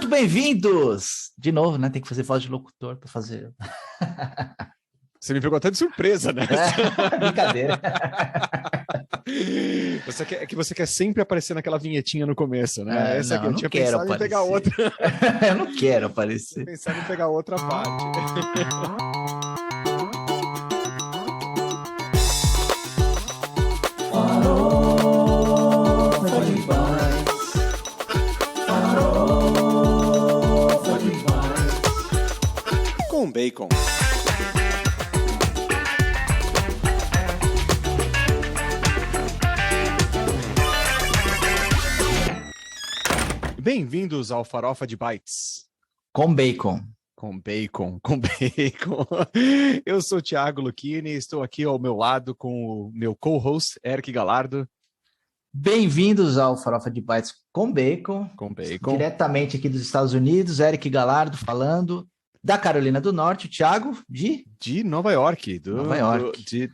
bem-vindos! De novo, né? Tem que fazer voz de locutor para fazer. Você me pegou até de surpresa, né? Brincadeira. Você quer sempre aparecer naquela vinhetinha no começo, né? Essa aqui, eu não tinha quero pensado aparecer. em pegar outra. Eu não quero aparecer. Pensando em pegar outra parte. Com bacon. Bem-vindos ao Farofa de Bites. Com bacon. Com bacon. Eu sou o Thiago Lucchini, estou aqui ao meu lado com o meu co-host, Eric Galardo. Bem-vindos ao Farofa de Bites com bacon. Com bacon. Diretamente aqui dos Estados Unidos, Eric Galardo falando. Da Carolina do Norte, o Thiago de Nova York. Nova York. De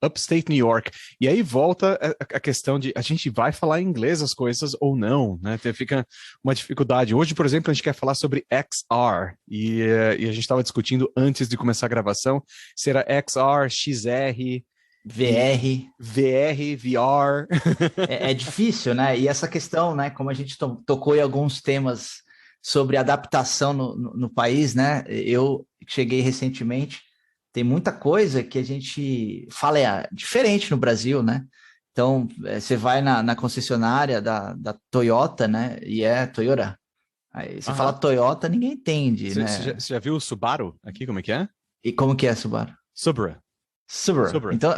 Upstate New York. E aí volta a questão de a gente vai falar em inglês as coisas ou não, né? Fica uma dificuldade. Hoje, por exemplo, a gente quer falar sobre XR e a gente estava discutindo antes de começar a gravação se era XR, XR, VR, VR. É difícil, né? E essa questão, né? Como a gente tocou em alguns temas sobre adaptação no país, né? Eu cheguei recentemente, tem muita coisa que a gente fala diferente no Brasil, né? Então, você vai na concessionária da Toyota, né? E é Toyota. Aí você fala Toyota, ninguém entende, né? Você já viu o Subaru aqui, como é que é? E como que é Subaru? Subaru. Então,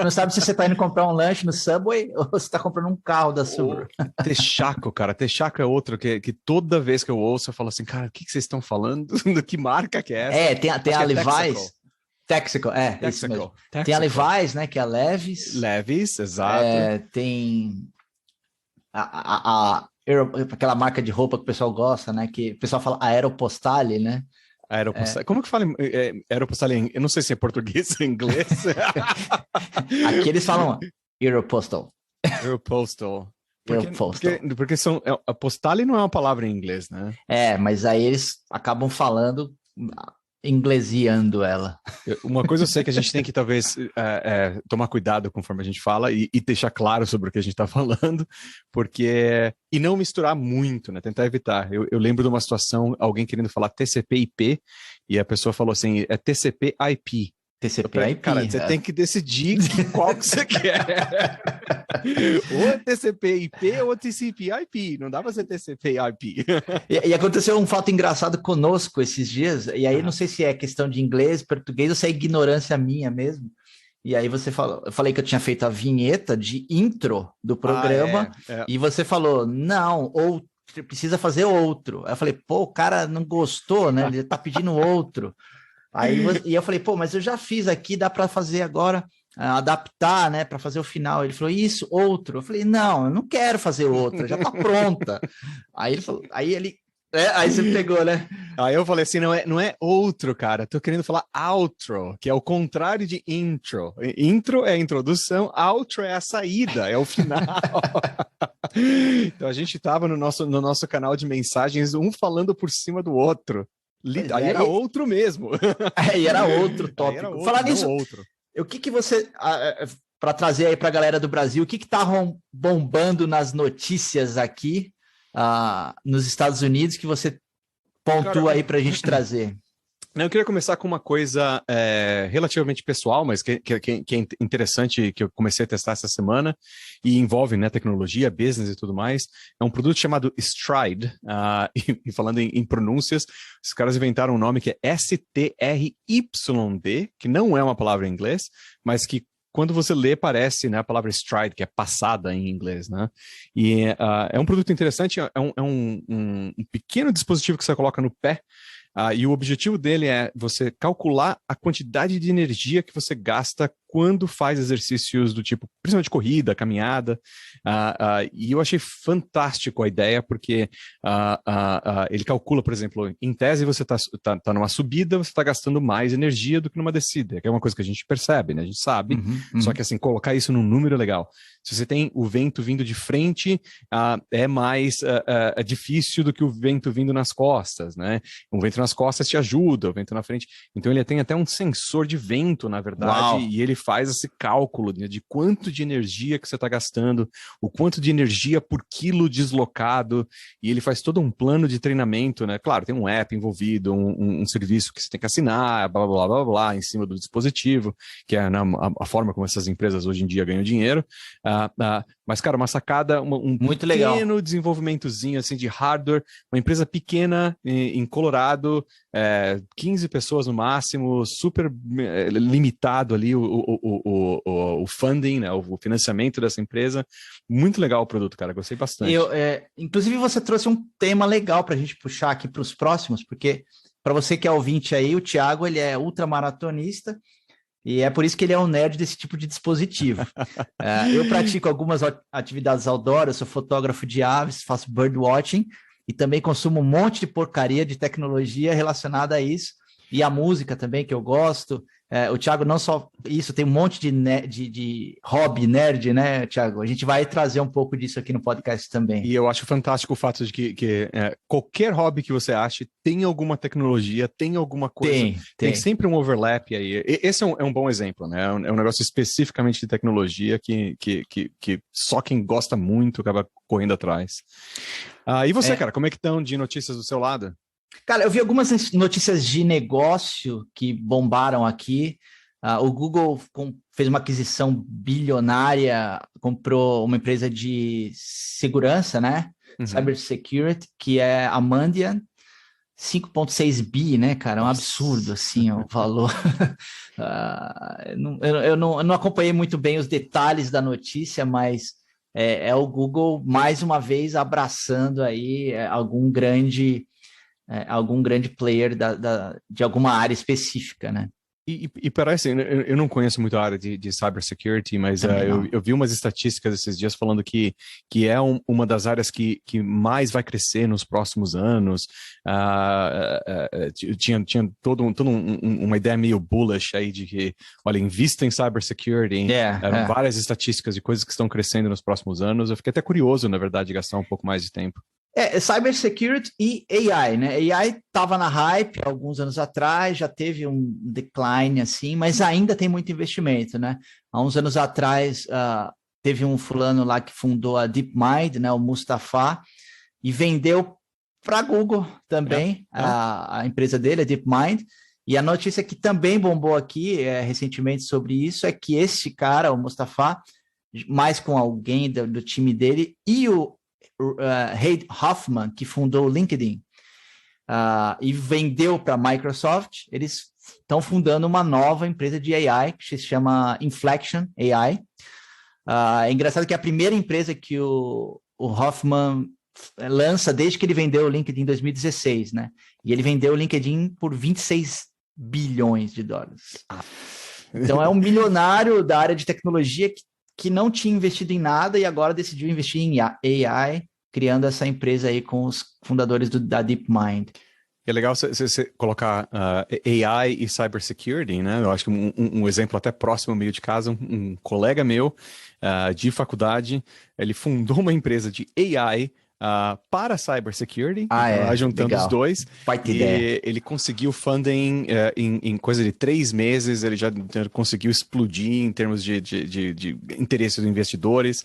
não sabe se você está indo comprar um lanche no Subway ou se está comprando um carro da Subaru. Texaco, cara. Texaco é outro que toda vez que eu ouço, eu falo assim, cara, o que vocês estão falando? Que marca que é essa? Tem a Levi's. Texaco, isso mesmo. Texaco. Tem a Levi's, né, que é a Levi's. Levi's, exato. Tem aquela marca de roupa que o pessoal gosta, né, que o pessoal fala Aeropostale, né? Aeropostale. Como que fala Aeropostale? Eu não sei se é português ou inglês. Aqui eles falam Aeropostal. Aeropostal. Porque a postale não é uma palavra em inglês, né? Mas aí eles acabam falando, inglesiando ela. Uma coisa eu sei que a gente tem que talvez tomar cuidado conforme a gente fala e deixar claro sobre o que a gente está falando, e não misturar muito, né? Tentar evitar. Eu lembro de uma situação, alguém querendo falar TCP/IP e a pessoa falou assim, é TCP/IP. TCP/IP. Cara, você tem que decidir qual que você quer. Ou é TCP/IP ou TCP/IP. Não dá pra ser TCP/IP. E aconteceu um fato engraçado conosco esses dias, e aí não sei se é questão de inglês, português, ou se é ignorância minha mesmo. E aí você falou, eu falei que eu tinha feito a vinheta de intro do programa, e você falou, não, ou precisa fazer outro. Aí eu falei, pô, o cara não gostou, né? Ele tá pedindo outro. E eu falei, pô, mas eu já fiz aqui, dá para fazer agora, adaptar, né, para fazer o final. Ele falou, isso, outro. Eu falei, não, eu não quero fazer outra, já tá pronta. Aí ele falou, aí você pegou, né? Aí eu falei assim, não é outro, cara, tô querendo falar outro, que é o contrário de intro. Intro é a introdução, outro é a saída, é o final. Então a gente tava no nosso canal de mensagens, um falando por cima do outro. Aí era outro mesmo. Aí era outro tópico. Falar nisso, o que você, para trazer aí para a galera do Brasil, o que tá bombando nas notícias aqui nos Estados Unidos que você pontua aí para a gente trazer? Eu queria começar com uma coisa relativamente pessoal, mas que é interessante, que eu comecei a testar essa semana e envolve, né, tecnologia, business e tudo mais. É um produto chamado Stride, e falando em pronúncias, os caras inventaram um nome que é STRYD, que não é uma palavra em inglês, mas que quando você lê parece, né, a palavra stride, que é passada em inglês, né? E é um produto interessante, é um pequeno dispositivo que você coloca no pé. E o objetivo dele é você calcular a quantidade de energia que você gasta quando faz exercícios do tipo, principalmente corrida, caminhada, e eu achei fantástico a ideia, porque ele calcula, por exemplo, em tese você tá numa subida, você está gastando mais energia do que numa descida, que é uma coisa que a gente percebe, né? A gente sabe, só que assim, colocar isso num número é legal. Se você tem o vento vindo de frente, é mais difícil do que o vento vindo nas costas, né? O vento nas costas te ajuda, o vento na frente. Então ele tem até um sensor de vento, na verdade, Uau. e ele faz esse cálculo, né, de quanto de energia que você está gastando, o quanto de energia por quilo deslocado, e ele faz todo um plano de treinamento, né? Claro, tem um app envolvido, um serviço que você tem que assinar, blá, blá, blá, blá, blá, em cima do dispositivo, que é a forma como essas empresas hoje em dia ganham dinheiro. Mas, cara, uma sacada, Muito pequeno legal. desenvolvimentozinho assim, de hardware, uma empresa pequena em Colorado, 15 pessoas no máximo, super limitado ali o funding, né, o financiamento dessa empresa. Muito legal o produto, cara, gostei bastante. Inclusive, você trouxe um tema legal para a gente puxar aqui para os próximos, porque para você que é ouvinte aí, o Thiago ele é ultramaratonista, e é por isso que ele é um nerd desse tipo de dispositivo. Eu pratico algumas atividades outdoor, eu sou fotógrafo de aves, faço birdwatching e também consumo um monte de porcaria de tecnologia relacionada a isso. E a música também, que eu gosto. O Thiago não só isso, tem um monte de hobby nerd, né, Thiago? A gente vai trazer um pouco disso aqui no podcast também. E eu acho fantástico o fato de que qualquer hobby que você ache tem alguma tecnologia, tem alguma coisa, tem sempre um overlap aí. Esse é um bom exemplo, né? É um negócio especificamente de tecnologia que só quem gosta muito acaba correndo atrás. E você, cara, como é que estão de notícias do seu lado? Cara, eu vi algumas notícias de negócio que bombaram aqui. O Google fez uma aquisição bilionária, comprou uma empresa de segurança, né? Cybersecurity, que é a Mandiant, 5,6 bi, né, cara? É um absurdo, assim, o valor. Eu não acompanhei muito bem os detalhes da notícia, mas é o Google, mais uma vez, abraçando aí algum grande player de alguma área específica, né? E parece, eu não conheço muito a área de cybersecurity, mas eu vi umas estatísticas esses dias falando que é uma das áreas que mais vai crescer nos próximos anos. Tinha toda uma ideia meio bullish aí de que, olha, invista em cybersecurity. Eram várias estatísticas de coisas que estão crescendo nos próximos anos. Eu fiquei até curioso, na verdade, de gastar um pouco mais de tempo. Cybersecurity e AI, né? AI estava na hype alguns anos atrás, já teve um decline assim, mas ainda tem muito investimento, né? Há uns anos atrás teve um fulano lá que fundou a DeepMind, né? O Mustafa, e vendeu para a Google também, a empresa dele, a DeepMind. E a notícia que também bombou aqui recentemente sobre isso é que esse cara, o Mustafa, mais com alguém do time dele, e o Reid Hoffman, que fundou o LinkedIn e vendeu para a Microsoft, eles estão fundando uma nova empresa de AI que se chama Inflection AI. É engraçado que é a primeira empresa que o Hoffman lança desde que ele vendeu o LinkedIn em 2016, né? E ele vendeu o LinkedIn por 26 bilhões de dólares. Então é um milionário da área de tecnologia que não tinha investido em nada e agora decidiu investir em AI, criando essa empresa aí com os fundadores da DeepMind. É legal você colocar AI e cybersecurity, né? Eu acho que um exemplo até próximo, meio de casa, um colega meu de faculdade, ele fundou uma empresa de AI para cybersecurity, juntando legal. os dois. E ele conseguiu funding em coisa de 3 meses, ele já conseguiu explodir em termos de interesse dos investidores,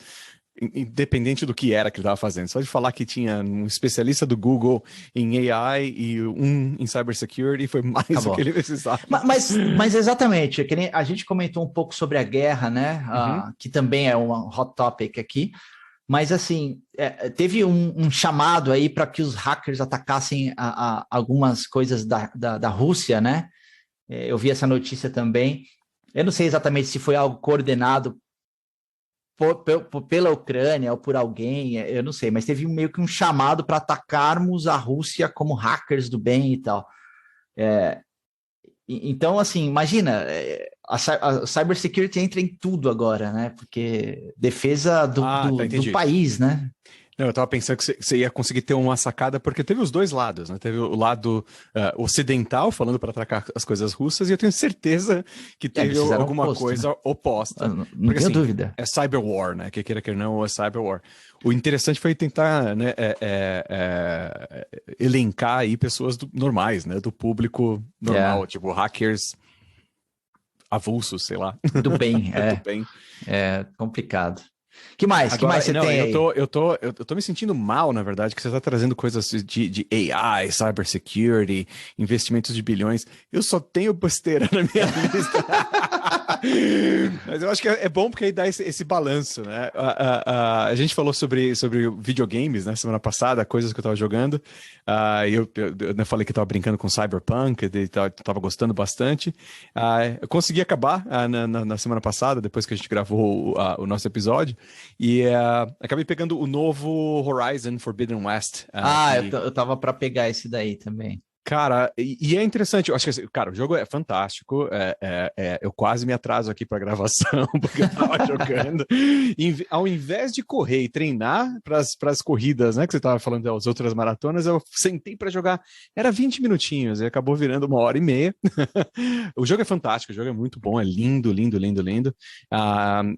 independente do que era que ele estava fazendo. Só de falar que tinha um especialista do Google em AI e um em cybersecurity foi mais do que ele precisava. Mas exatamente, é que nem a gente comentou um pouco sobre a guerra, né? Que também é um hot topic aqui. Mas, assim, teve um chamado aí para que os hackers atacassem algumas coisas da Rússia, né? Eu vi essa notícia também. Eu não sei exatamente se foi algo coordenado pela Ucrânia ou por alguém, eu não sei, mas teve meio que um chamado para atacarmos a Rússia como hackers do bem e tal. Então, assim, imagina, a cybersecurity entra em tudo agora, né? Porque defesa do país, né? Não, eu tava pensando que você ia conseguir ter uma sacada, porque teve os dois lados, né? Teve o lado ocidental, falando para atacar as coisas russas, e eu tenho certeza que teve alguma coisa oposta. Não tenho dúvida. É cyberwar, né? Que queira que não, é cyberwar. O interessante foi tentar, né, elencar aí pessoas normais, né? Do público normal, tipo hackers avulsos, sei lá. Do bem, Do bem. É complicado. Que mais você tem aí? Eu tô me sentindo mal, na verdade, que você está trazendo coisas de AI, cybersecurity, investimentos de bilhões. Eu só tenho besteira na minha lista. Mas eu acho que é bom porque aí dá esse balanço, né? A gente falou sobre videogames, né, semana passada, coisas que eu tava jogando. Eu falei que eu tava brincando com Cyberpunk, tava gostando bastante. Eu consegui acabar na semana passada, depois que a gente gravou o nosso episódio. E acabei pegando o novo Horizon Forbidden West. Eu tava para pegar esse daí também. Cara, e é interessante, eu acho que, cara, o jogo é fantástico, eu quase me atraso aqui para gravação, porque eu tava jogando, ao invés de correr e treinar para as corridas, né, que você tava falando das outras maratonas, eu sentei para jogar, era 20 minutinhos, e acabou virando 1h30, o jogo é fantástico, o jogo é muito bom, é lindo, lindo, lindo, lindo,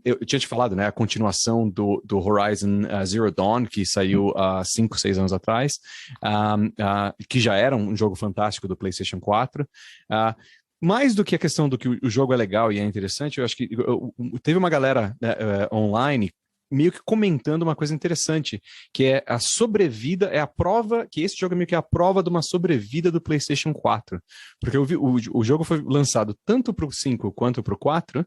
eu tinha te falado, né, a continuação do Horizon Zero Dawn, que saiu há 5, 6 anos atrás, que já era um jogo fantástico do PlayStation 4. Mais do que a questão do que o jogo é legal e é interessante, eu acho que teve uma galera online meio que comentando uma coisa interessante, que é a sobrevida, é a prova, que esse jogo é meio que a prova de uma sobrevida do PlayStation 4. Porque o jogo foi lançado tanto para o 5 quanto para o 4.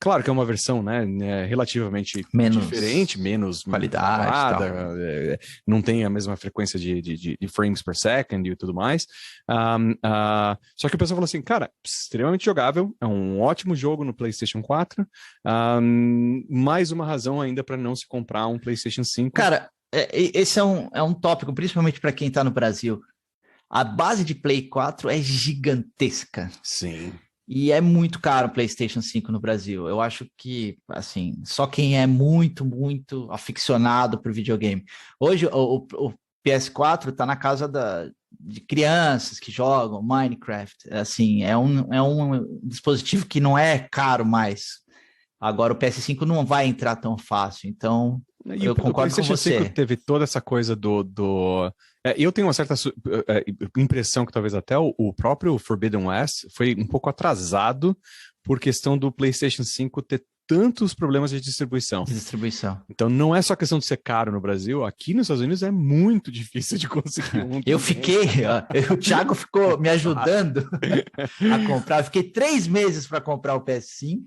Claro que é uma versão, né, relativamente diferente, menos qualidade, não tem a mesma frequência de frames per second e tudo mais. Só que o pessoal falou assim, cara, extremamente jogável, é um ótimo jogo no PlayStation 4. Mais uma razão ainda para não se comprar um PlayStation 5. Cara, esse é um tópico, principalmente para quem está no Brasil. A base de Play 4 é gigantesca. Sim. E é muito caro o PlayStation 5 no Brasil. Eu acho que, assim, só quem é muito, muito aficionado por videogame. Hoje, o PS4 está na casa de crianças que jogam Minecraft. Assim, é um dispositivo que não é caro mais. Agora, o PS5 não vai entrar tão fácil. Então, eu concordo com você. O PlayStation 5 teve toda essa coisa eu tenho uma certa impressão que talvez até o próprio Forbidden West foi um pouco atrasado por questão do PlayStation 5 ter tantos problemas de distribuição. Então não é só questão de ser caro no Brasil, aqui nos Estados Unidos é muito difícil de conseguir um. O Thiago ficou me ajudando a comprar. Eu fiquei 3 meses para comprar o PS5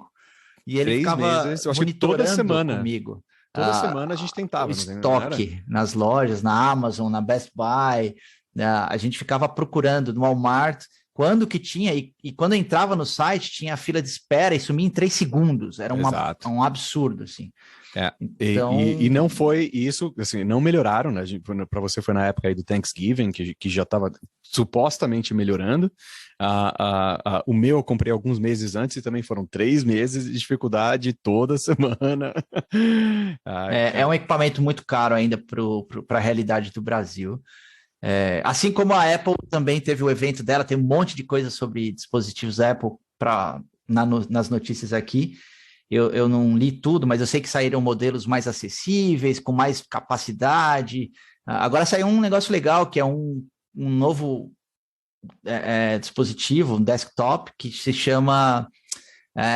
e ele ficava monitorando comigo. Toda semana a gente tentava. O estoque nas lojas, na Amazon, na Best Buy, a gente ficava procurando no Walmart quando que tinha, e quando entrava no site tinha a fila de espera e sumia em 3 segundos, era um absurdo, assim. Então... E não foi isso, assim, não melhoraram, né? Para você foi na época aí do Thanksgiving, que já estava supostamente melhorando. O meu eu comprei alguns meses antes e também foram 3 meses de dificuldade toda semana. É um equipamento muito caro ainda para a realidade do Brasil. Assim como a Apple também teve o evento dela, tem um monte de coisa sobre dispositivos Apple nas notícias aqui. Eu não li tudo, mas eu sei que saíram modelos mais acessíveis, com mais capacidade. Agora saiu um negócio legal, que é um novo dispositivo, um desktop, que se chama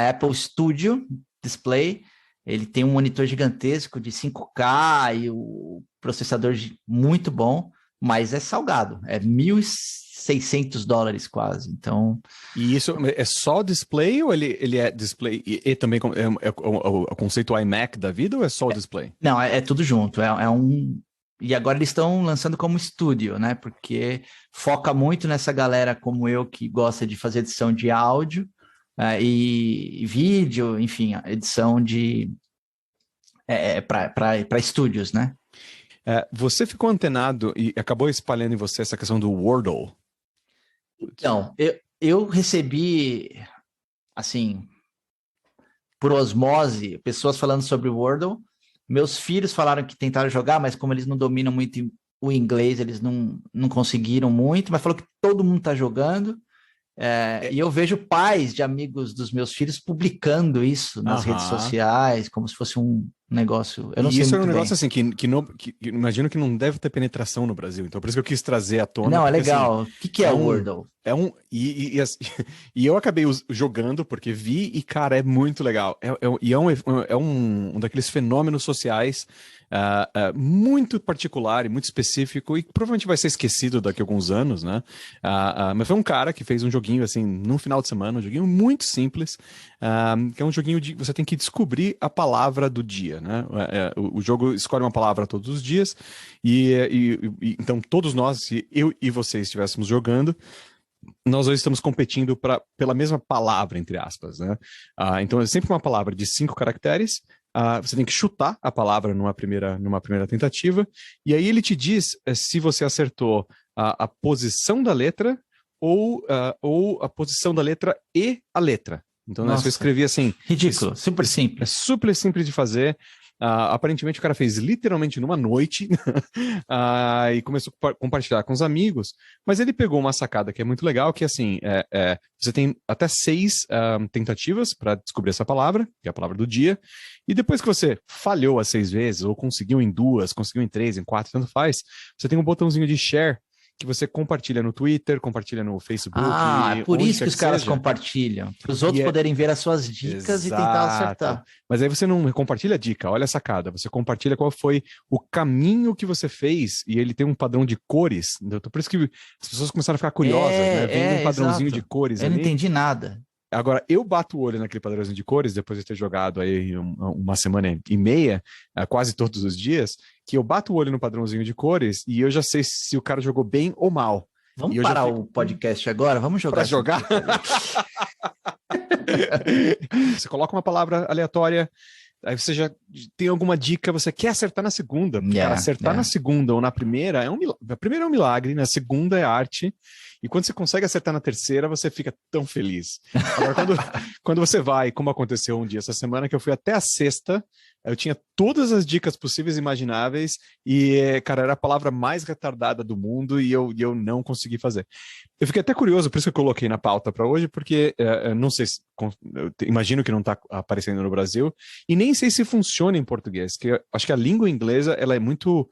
Apple Studio Display. Ele tem um monitor gigantesco de 5K e o processador muito bom, mas é salgado, é $1.600 quase, então... E isso é só display ou ele é display e também é o conceito iMac da vida ou é só o display? Não, é tudo junto, E agora eles estão lançando como estúdio, né, porque foca muito nessa galera como eu que gosta de fazer edição de áudio e vídeo, enfim, edição para estúdios, né? Você ficou antenado e acabou espalhando em você essa questão do Wordle. Então, eu recebi assim, por osmose, pessoas falando sobre Wordle. Meus filhos falaram que tentaram jogar, mas como eles não dominam muito o inglês, eles não conseguiram muito, mas falou que todo mundo está jogando. E eu vejo pais de amigos dos meus filhos publicando isso nas redes sociais, como se fosse um negócio. Eu não sei isso é muito um bem. negócio assim que imagino que não deve ter penetração no Brasil. Então, por isso que eu quis trazer à tona. Não, porque, é legal. assim, O que é o Wordle? E eu acabei jogando porque vi e, cara, é muito legal. Um daqueles fenômenos sociais muito particular e muito específico e que provavelmente vai ser esquecido daqui a alguns anos, né? Mas foi um cara que fez um joguinho, assim, num final de semana, um joguinho muito simples, que é um joguinho de você tem que descobrir a palavra do dia, né? O jogo escolhe uma palavra todos os dias então todos nós, se eu e você estivéssemos jogando, nós dois estamos competindo pela mesma palavra, entre aspas, né? Então é sempre uma palavra de 5 caracteres. Você tem que chutar a palavra numa primeira tentativa, e aí ele te diz se você acertou a posição da letra ou a posição da letra e a letra. Então, né, se eu escrevi assim... Ridículo, super simples. É super simples de fazer. Aparentemente o cara fez literalmente numa noite e começou a compartilhar com os amigos, mas ele pegou uma sacada que é muito legal, que assim, você tem até 6 tentativas para descobrir essa palavra, que é a palavra do dia, e depois que você falhou as 6 vezes, ou conseguiu em 2, conseguiu em 3, em 4, tanto faz, você tem um botãozinho de share, que você compartilha no Twitter, compartilha no Facebook. É por isso que os caras compartilham, para os outros poderem ver as suas dicas. Exato. E tentar acertar. Mas aí você não compartilha a dica, olha a sacada, você compartilha qual foi o caminho que você fez, e ele tem um padrão de cores, então por isso que as pessoas começaram a ficar curiosas, né? Vendo um padrãozinho de cores ali. Eu não entendi nada. Agora, eu bato o olho naquele padrãozinho de cores, depois de ter jogado aí uma semana e meia, quase todos os dias, que eu bato o olho no padrãozinho de cores e eu já sei se o cara jogou bem ou mal. Vamos parar o podcast agora? Vamos jogar. Pra jogar? Você coloca uma palavra aleatória, aí você já tem alguma dica, você quer acertar na segunda. Cara, acertar na segunda ou na primeira é um milagre. A primeira é um milagre, na segunda é arte. E quando você consegue acertar na terceira, você fica tão feliz. Agora, quando você vai, como aconteceu um dia essa semana, que eu fui até a sexta, eu tinha todas as dicas possíveis e imagináveis, e, cara, era a palavra mais retardada do mundo, e eu não consegui fazer. Eu fiquei até curioso, por isso que eu coloquei na pauta para hoje, porque não sei se, imagino que não está aparecendo no Brasil, e nem sei se funciona em português, que eu acho que a língua inglesa, ela é muito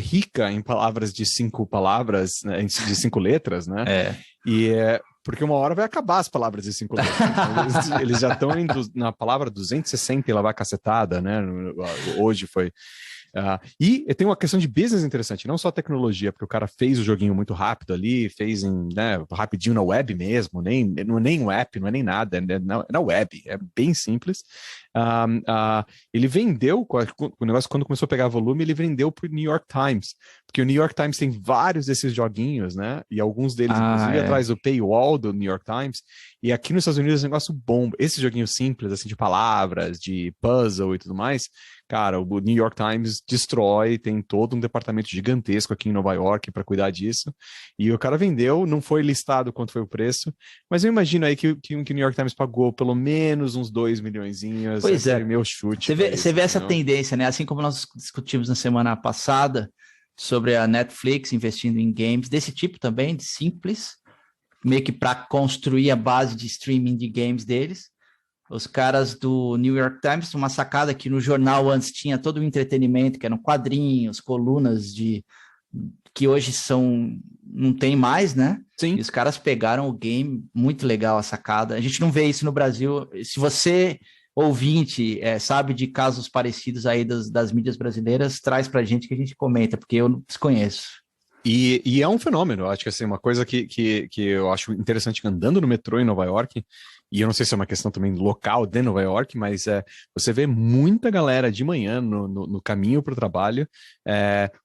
rica em palavras de 5 palavras, né, de 5 letras, né? Porque uma hora vai acabar as palavras de 5 letras. Então eles já estão na palavra 260 e lá vai cacetada, né? Hoje foi... e tem uma questão de business interessante, não só tecnologia, porque o cara fez o joguinho muito rápido ali, fez rapidinho na web mesmo, não é nem um app, não é nem nada, é na web, é bem simples. Ele vendeu, o negócio quando começou a pegar volume, ele vendeu para o New York Times, porque o New York Times tem vários desses joguinhos, né? E alguns deles, inclusive, atrás do paywall do New York Times. E aqui nos Estados Unidos é um negócio bomba. Esse joguinho simples, assim, de palavras, de puzzle e tudo mais, cara, o New York Times destrói, tem todo um departamento gigantesco aqui em Nova York para cuidar disso. E o cara vendeu, não foi listado quanto foi o preço, mas eu imagino aí que o New York Times pagou pelo menos uns 2 milhõezinhos. Pois é. Meu chute. Você vê essa tendência, né? Assim como nós discutimos na semana passada sobre a Netflix investindo em games desse tipo também, de simples, meio que para construir a base de streaming de games deles. Os caras do New York Times, uma sacada que no jornal antes tinha todo o entretenimento, que eram quadrinhos, colunas que hoje não tem mais, né? Sim. E os caras pegaram o game, muito legal a sacada. A gente não vê isso no Brasil. Se você, ouvinte, sabe de casos parecidos aí das mídias brasileiras, traz pra gente que a gente comenta, porque eu não desconheço. E é um fenômeno, acho que assim, uma coisa que eu acho interessante andando no metrô em Nova York, e eu não sei se é uma questão também local de Nova York, mas você vê muita galera de manhã no caminho para o trabalho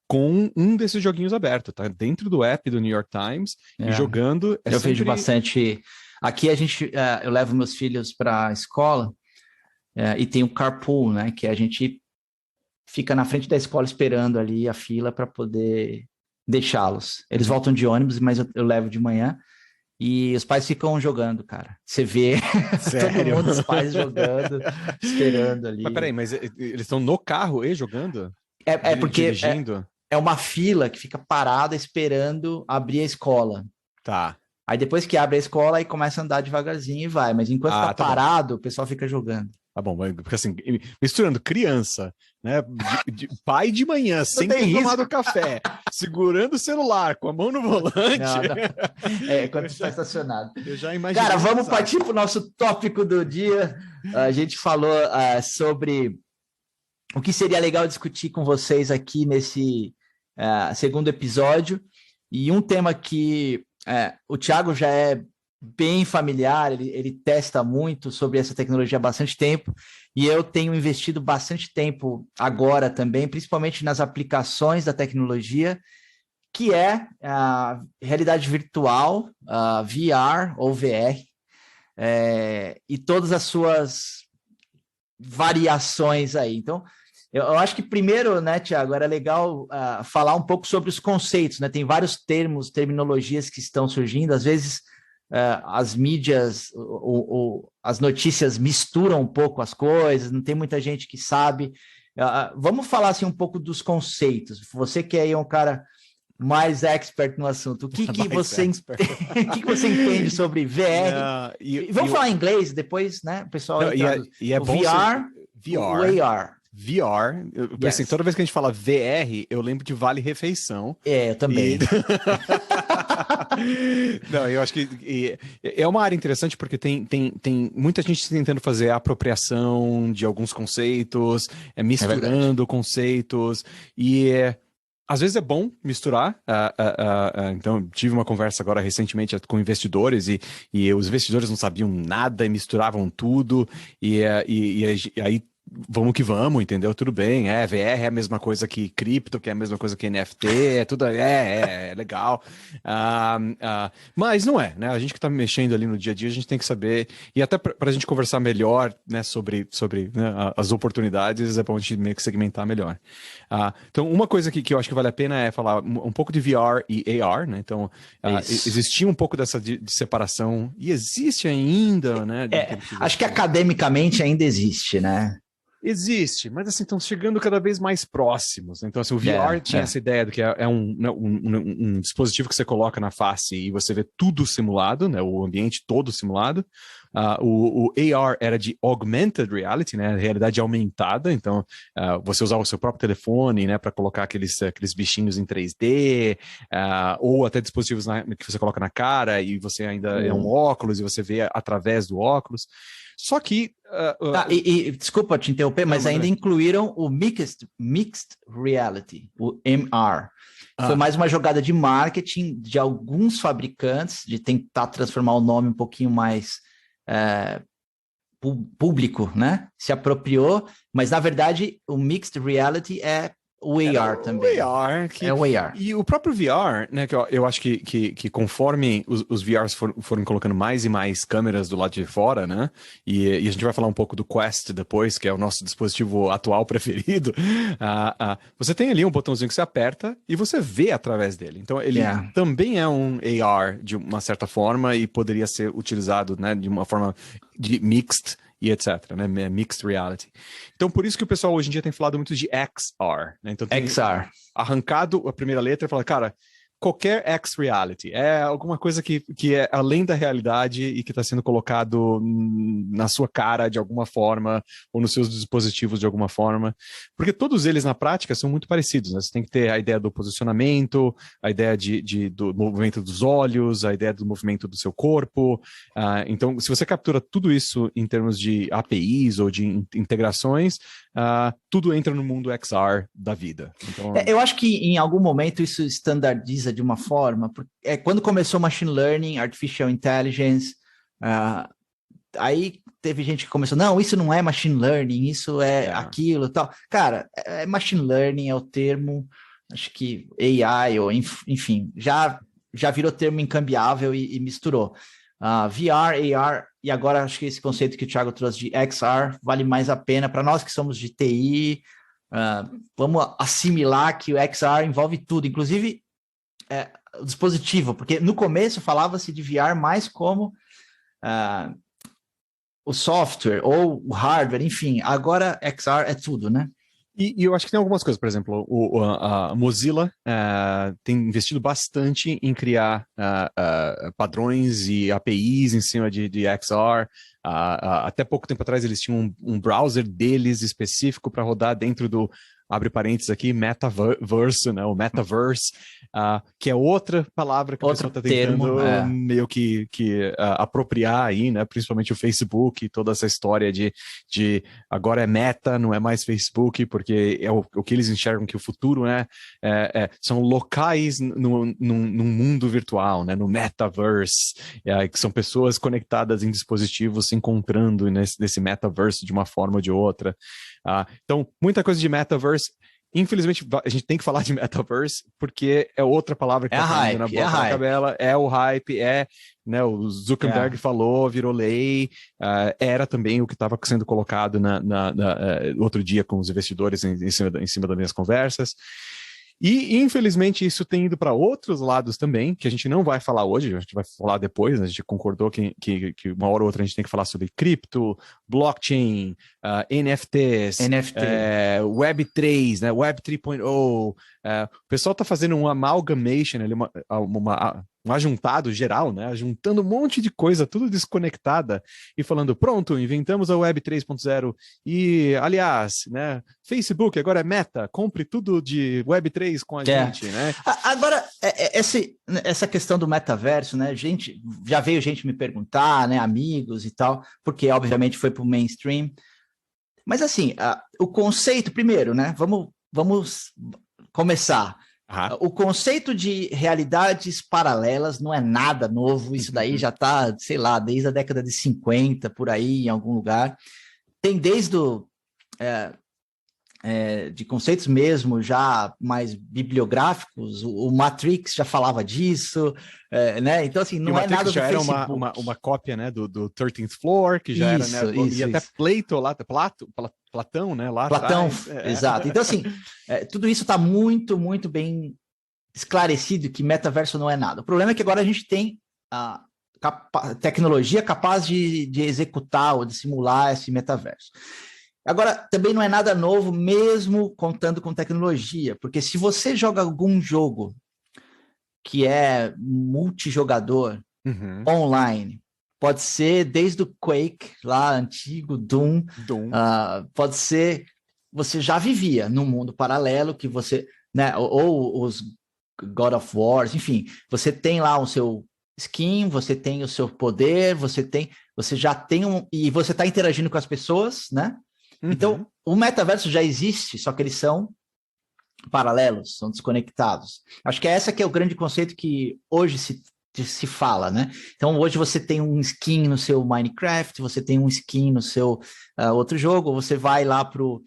com um desses joguinhos aberto, tá? Dentro do app do New York Times e jogando. Eu vejo bastante. Aqui eu levo meus filhos para a escola e tem o carpool, né? Que a gente fica na frente da escola esperando ali a fila para poder deixá-los. Eles voltam de ônibus, mas eu levo de manhã. e os pais ficam jogando, cara. Você vê todo mundo, os pais jogando, esperando ali. Mas peraí, mas eles estão no carro e jogando? É porque dirigindo? é uma fila que fica parada esperando abrir a escola. Tá. Aí depois que abre a escola, aí começa a andar devagarzinho e vai. Mas enquanto tá parado, o pessoal fica jogando. Tá bom, porque assim, misturando criança, né? Pai de manhã, sem ter tomado café, segurando o celular com a mão no volante. Não. É, quando está estacionado. Eu já imaginei. Cara, vamos partir para o nosso tópico do dia. A gente falou sobre o que seria legal discutir com vocês aqui nesse segundo episódio. E um tema que o Thiago já é bem familiar, ele testa muito sobre essa tecnologia há bastante tempo, e eu tenho investido bastante tempo agora também, principalmente nas aplicações da tecnologia, que é a realidade virtual, a VR ou VR, e todas as suas variações aí. Então, eu acho que primeiro, né, Thiago, era legal falar um pouco sobre os conceitos, né? Tem vários termos, terminologias que estão surgindo, às vezes as mídias, as notícias misturam um pouco as coisas, não tem muita gente que sabe. Vamos falar assim, um pouco dos conceitos. Você que é um cara mais expert no assunto, o que você entende sobre VR? Vamos falar em inglês depois, né? O pessoal é bom VR. O AR. VR, assim, toda vez que a gente fala VR, eu lembro de Vale Refeição. Eu também. Não, eu acho que é uma área interessante porque tem muita gente tentando fazer a apropriação de alguns conceitos, misturando conceitos, e às vezes é bom misturar. Então, tive uma conversa agora recentemente com investidores e os investidores não sabiam nada e misturavam tudo, e aí vamos que vamos, entendeu? Tudo bem, VR é a mesma coisa que cripto, que é a mesma coisa que NFT, tudo é legal. Mas não é, né? A gente que está mexendo ali no dia a dia, a gente tem que saber, e até para a gente conversar melhor, né, sobre né, as oportunidades, é bom a gente meio que segmentar melhor. Então, uma coisa que eu acho que vale a pena é falar um pouco de VR e AR, né? Então, existia um pouco dessa de separação, e existe ainda, né? Acho que academicamente ainda existe, né? Existe, mas assim, estão chegando cada vez mais próximos. Então, assim, o VR tinha essa ideia de que é um dispositivo que você coloca na face e você vê tudo simulado, né? O ambiente todo simulado. O AR era de Augmented Reality, né? Realidade aumentada. Então, você usava o seu próprio telefone, né? Para colocar aqueles bichinhos em 3D, ou até dispositivos que você coloca na cara e você ainda é um óculos e você vê através do óculos. Só que... desculpa te interromper, mas ainda incluíram o Mixed Reality, o MR. Foi mais uma jogada de marketing de alguns fabricantes, de tentar transformar o nome um pouquinho mais público, né? Se apropriou, mas na verdade o Mixed Reality é o AR também. O AR. É o AR. E o próprio VR, né, que eu acho que conforme os VRs foram colocando mais e mais câmeras do lado de fora, né, e a gente vai falar um pouco do Quest depois, que é o nosso dispositivo atual preferido, você tem ali um botãozinho que você aperta e você vê através dele. Então, ele também é um AR de uma certa forma e poderia ser utilizado, né, de uma forma de mixed e etc, né? Mixed Reality. Então, por isso que o pessoal hoje em dia tem falado muito de XR, né? Então, tem arrancado a primeira letra e fala, cara, qualquer X-Reality é alguma coisa que é além da realidade e que está sendo colocado na sua cara de alguma forma ou nos seus dispositivos de alguma forma, porque todos eles na prática são muito parecidos, né? Você tem que ter a ideia do posicionamento, a ideia do movimento dos olhos, a ideia do movimento do seu corpo. Então, se você captura tudo isso em termos de APIs ou de integrações, tudo entra no mundo XR da vida. Então... eu acho que em algum momento isso standardiza de uma forma, porque quando começou Machine Learning, Artificial Intelligence, aí teve gente que começou, não, isso não é Machine Learning, isso é aquilo e tal. Cara, Machine Learning é o termo, acho que AI, ou enfim, já virou termo incambiável e misturou. VR, AR, e agora acho que esse conceito que o Thiago trouxe de XR vale mais a pena para nós que somos de TI. Vamos assimilar que o XR envolve tudo, inclusive o dispositivo, porque no começo falava-se de VR mais como o software ou o hardware, enfim, agora XR é tudo, né? E eu acho que tem algumas coisas, por exemplo, a Mozilla tem investido bastante em criar padrões e APIs em cima de XR. Até pouco tempo atrás eles tinham um browser deles específico para rodar dentro do, abre parênteses aqui, metaverse, né, o metaverse, que é outra palavra que o pessoal está tentando meio que apropriar aí, né, principalmente o Facebook, toda essa história de agora é meta, não é mais Facebook, porque é o que eles enxergam que o futuro são locais num mundo virtual, né, no metaverse, que são pessoas conectadas em dispositivos se encontrando nesse metaverse de uma forma ou de outra. Então, muita coisa de metaverse. Infelizmente, a gente tem que falar de metaverse, porque é outra palavra que está caindo na boca da tabela, é o hype, né, o Zuckerberg falou, virou lei, era também o que estava sendo colocado outro dia com os investidores em cima das minhas conversas. E, infelizmente, isso tem ido para outros lados também, que a gente não vai falar hoje, a gente vai falar depois, né? A gente concordou que uma hora ou outra a gente tem que falar sobre cripto, blockchain, NFTs, Web3, né? Web 3.0. O pessoal está fazendo um amalgamation, um ajuntado geral, né? Juntando um monte de coisa, tudo desconectada, e falando, pronto, inventamos a Web 3.0 e, aliás, né, Facebook agora é Meta, compre tudo de Web 3 com a gente, né? Agora, essa questão do metaverso, né, já veio gente me perguntar, né, amigos e tal, porque obviamente foi para o mainstream, mas assim, o conceito, primeiro, né, vamos começar. O conceito de realidades paralelas não é nada novo, isso daí já está, sei lá, desde a década de 50, por aí, em algum lugar. Tem desde de conceitos mesmo, já mais bibliográficos, o Matrix já falava disso, né? Então, assim, não é nada do já era Facebook. uma cópia, né, do 13th Floor, que já era, né, e até Platão, né, lá Platão, atrás. Exato. Então, assim, tudo isso está muito, muito bem esclarecido que metaverso não é nada. O problema é que agora a gente tem a tecnologia capaz de executar ou de simular esse metaverso. Agora, também não é nada novo, mesmo contando com tecnologia, porque se você joga algum jogo que é multijogador online, pode ser desde o Quake, lá antigo, Doom. Pode ser, você já vivia num mundo paralelo que você, né, ou os God of War, enfim, você tem lá o seu skin, você tem o seu poder, você já tem e você está interagindo com as pessoas, né? Então, o metaverso já existe, só que eles são paralelos, são desconectados. Acho que esse que é o grande conceito que hoje se fala, né? Então, hoje você tem um skin no seu Minecraft, você tem um skin no seu outro jogo, você vai lá pro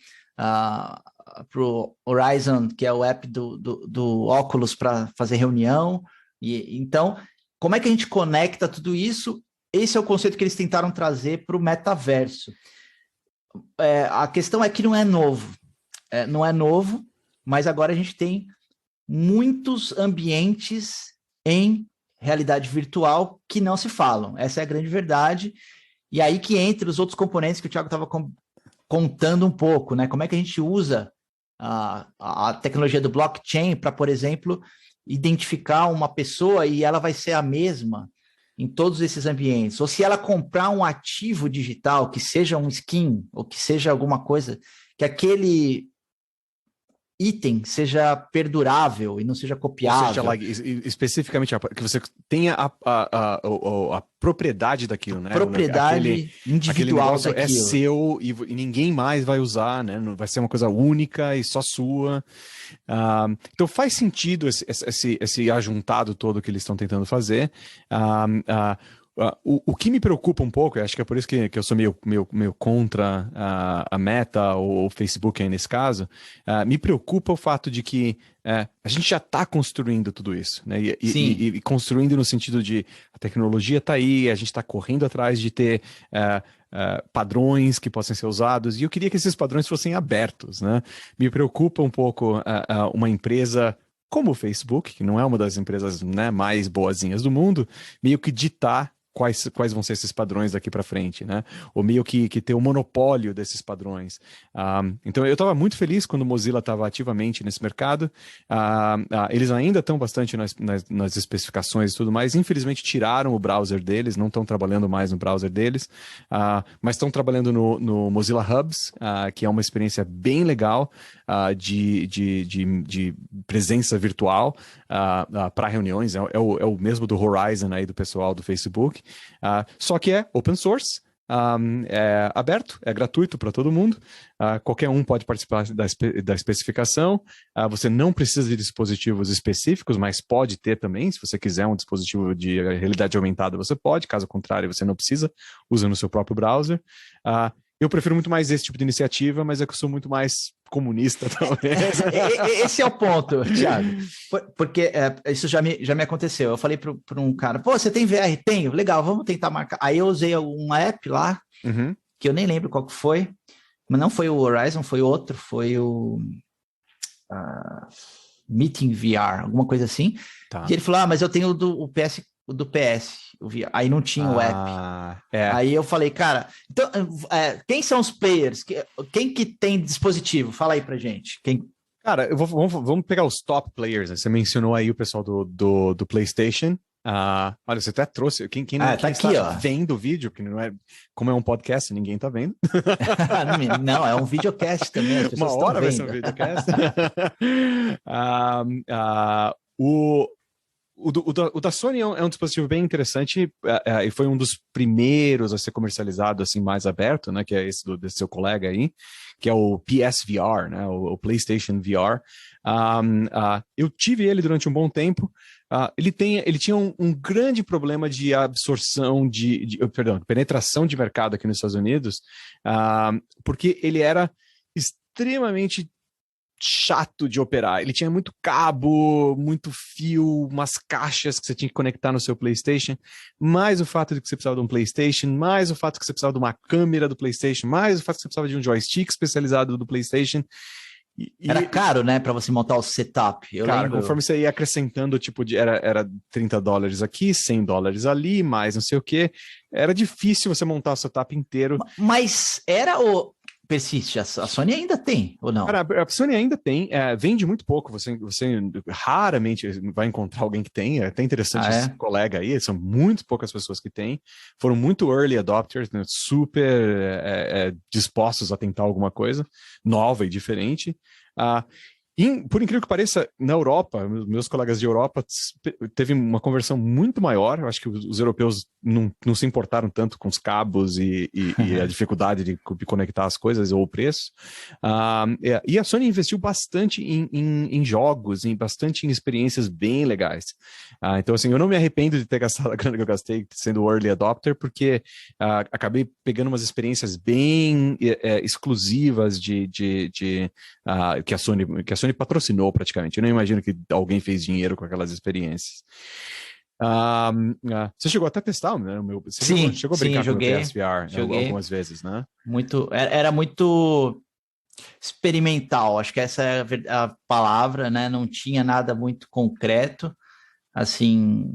Horizon, que é o app do Oculus para fazer reunião. E então, como é que a gente conecta tudo isso? Esse é o conceito que eles tentaram trazer para o metaverso. A questão é que não é novo. Não é novo, mas agora a gente tem muitos ambientes em realidade virtual que não se falam. Essa é a grande verdade. E aí que entra os outros componentes que o Thiago estava contando um pouco, né? Como é que a gente usa a tecnologia do blockchain para, por exemplo, identificar uma pessoa e ela vai ser a mesma em todos esses ambientes. Ou se ela comprar um ativo digital, que seja um skin, ou que seja alguma coisa, que aquele item seja perdurável e não seja copiável. Ou seja, especificamente, que você tenha a propriedade daquilo, né? Propriedade individual daquilo. É seu e ninguém mais vai usar, né? Vai ser uma coisa única e só sua. Então faz sentido esse ajuntado todo que eles estão tentando fazer. O que me preocupa um pouco, acho que é por isso que eu sou meio contra a Meta ou o Facebook aí nesse caso, me preocupa o fato de que a gente já está construindo tudo isso, né? E construindo no sentido de a tecnologia está aí, a gente está correndo atrás de ter padrões que possam ser usados, e eu queria que esses padrões fossem abertos, né? Me preocupa um pouco uma empresa como o Facebook, que não é uma das empresas, né, mais boazinhas do mundo, meio que ditar quais vão ser esses padrões daqui para frente, né? Ou meio que ter o monopólio desses padrões. Então, eu estava muito feliz quando o Mozilla estava ativamente nesse mercado. Eles ainda estão bastante nas especificações e tudo mais. Infelizmente, tiraram o browser deles, não estão trabalhando mais no browser deles, mas estão trabalhando no Mozilla Hubs, que é uma experiência bem legal de presença virtual para reuniões. É o mesmo do Horizon aí do pessoal do Facebook. Só que é open source, é aberto, é gratuito para todo mundo, qualquer um pode participar da especificação, você não precisa de dispositivos específicos, mas pode ter também, se você quiser um dispositivo de realidade aumentada, você pode, caso contrário, você não precisa, usa no seu próprio browser. Eu prefiro muito mais esse tipo de iniciativa, mas é que eu sou muito mais comunista, talvez. Esse é o ponto, Thiago. Porque isso já me aconteceu. Eu falei para um cara, pô, você tem VR? Tenho. Legal, vamos tentar marcar. Aí eu usei uma app lá, que eu nem lembro qual que foi, mas não foi o Horizon, foi outro, foi o Meeting VR, alguma coisa assim. Tá. E ele falou, mas eu tenho o PS, o VR. Aí não tinha o app. Aí eu falei, cara, então, quem são os players? Quem que tem dispositivo? Fala aí pra gente. Cara, vamos pegar os top players, né? Você mencionou aí o pessoal do PlayStation. Olha, você até trouxe. Quem tá aqui, está vendo o vídeo, porque não é, como é um podcast, ninguém tá vendo. Não, é um videocast também. Uma hora vai ser um videocast. O da Sony é um dispositivo bem interessante e foi um dos primeiros a ser comercializado assim mais aberto, né? Que é esse desse seu colega aí, que é o PSVR, né? O PlayStation VR. Eu tive ele durante um bom tempo. Ele tinha um grande problema de absorção penetração de mercado aqui nos Estados Unidos, porque ele era extremamente chato de operar. Ele tinha muito cabo, muito fio, umas caixas que você tinha que conectar no seu PlayStation, mais o fato de que você precisava de um PlayStation, mais o fato de que você precisava de uma câmera do PlayStation, mais o fato de que você precisava de um joystick especializado do PlayStation. Era caro, né, para você montar o setup. Cara, conforme você ia acrescentando, tipo, era $30 aqui, $100 ali, mais não sei o quê. Era difícil você montar o setup inteiro. Mas persiste, a Sony ainda tem, ou não? Cara, a Sony ainda tem, vende muito pouco, você raramente vai encontrar alguém que tem, é até interessante esse colega aí, são muito poucas pessoas que têm, foram muito early adopters, né, super dispostos a tentar alguma coisa nova e diferente. Por incrível que pareça, na Europa, meus colegas de Europa teve uma conversão muito maior. Eu acho que os europeus não se importaram tanto com os cabos e a dificuldade de conectar as coisas ou o preço. E a Sony investiu bastante em jogos, bastante em experiências bem legais. Então, assim, eu não me arrependo de ter gastado a grana que eu gastei sendo early adopter, porque acabei pegando umas experiências bem exclusivas que a Sony patrocinou praticamente. Eu não imagino que alguém fez dinheiro com aquelas experiências. Você chegou até a testar, né? Você chegou a brincar com o PSVR algumas vezes, né? Era muito experimental, acho que essa é a palavra, né? Não tinha nada muito concreto, assim,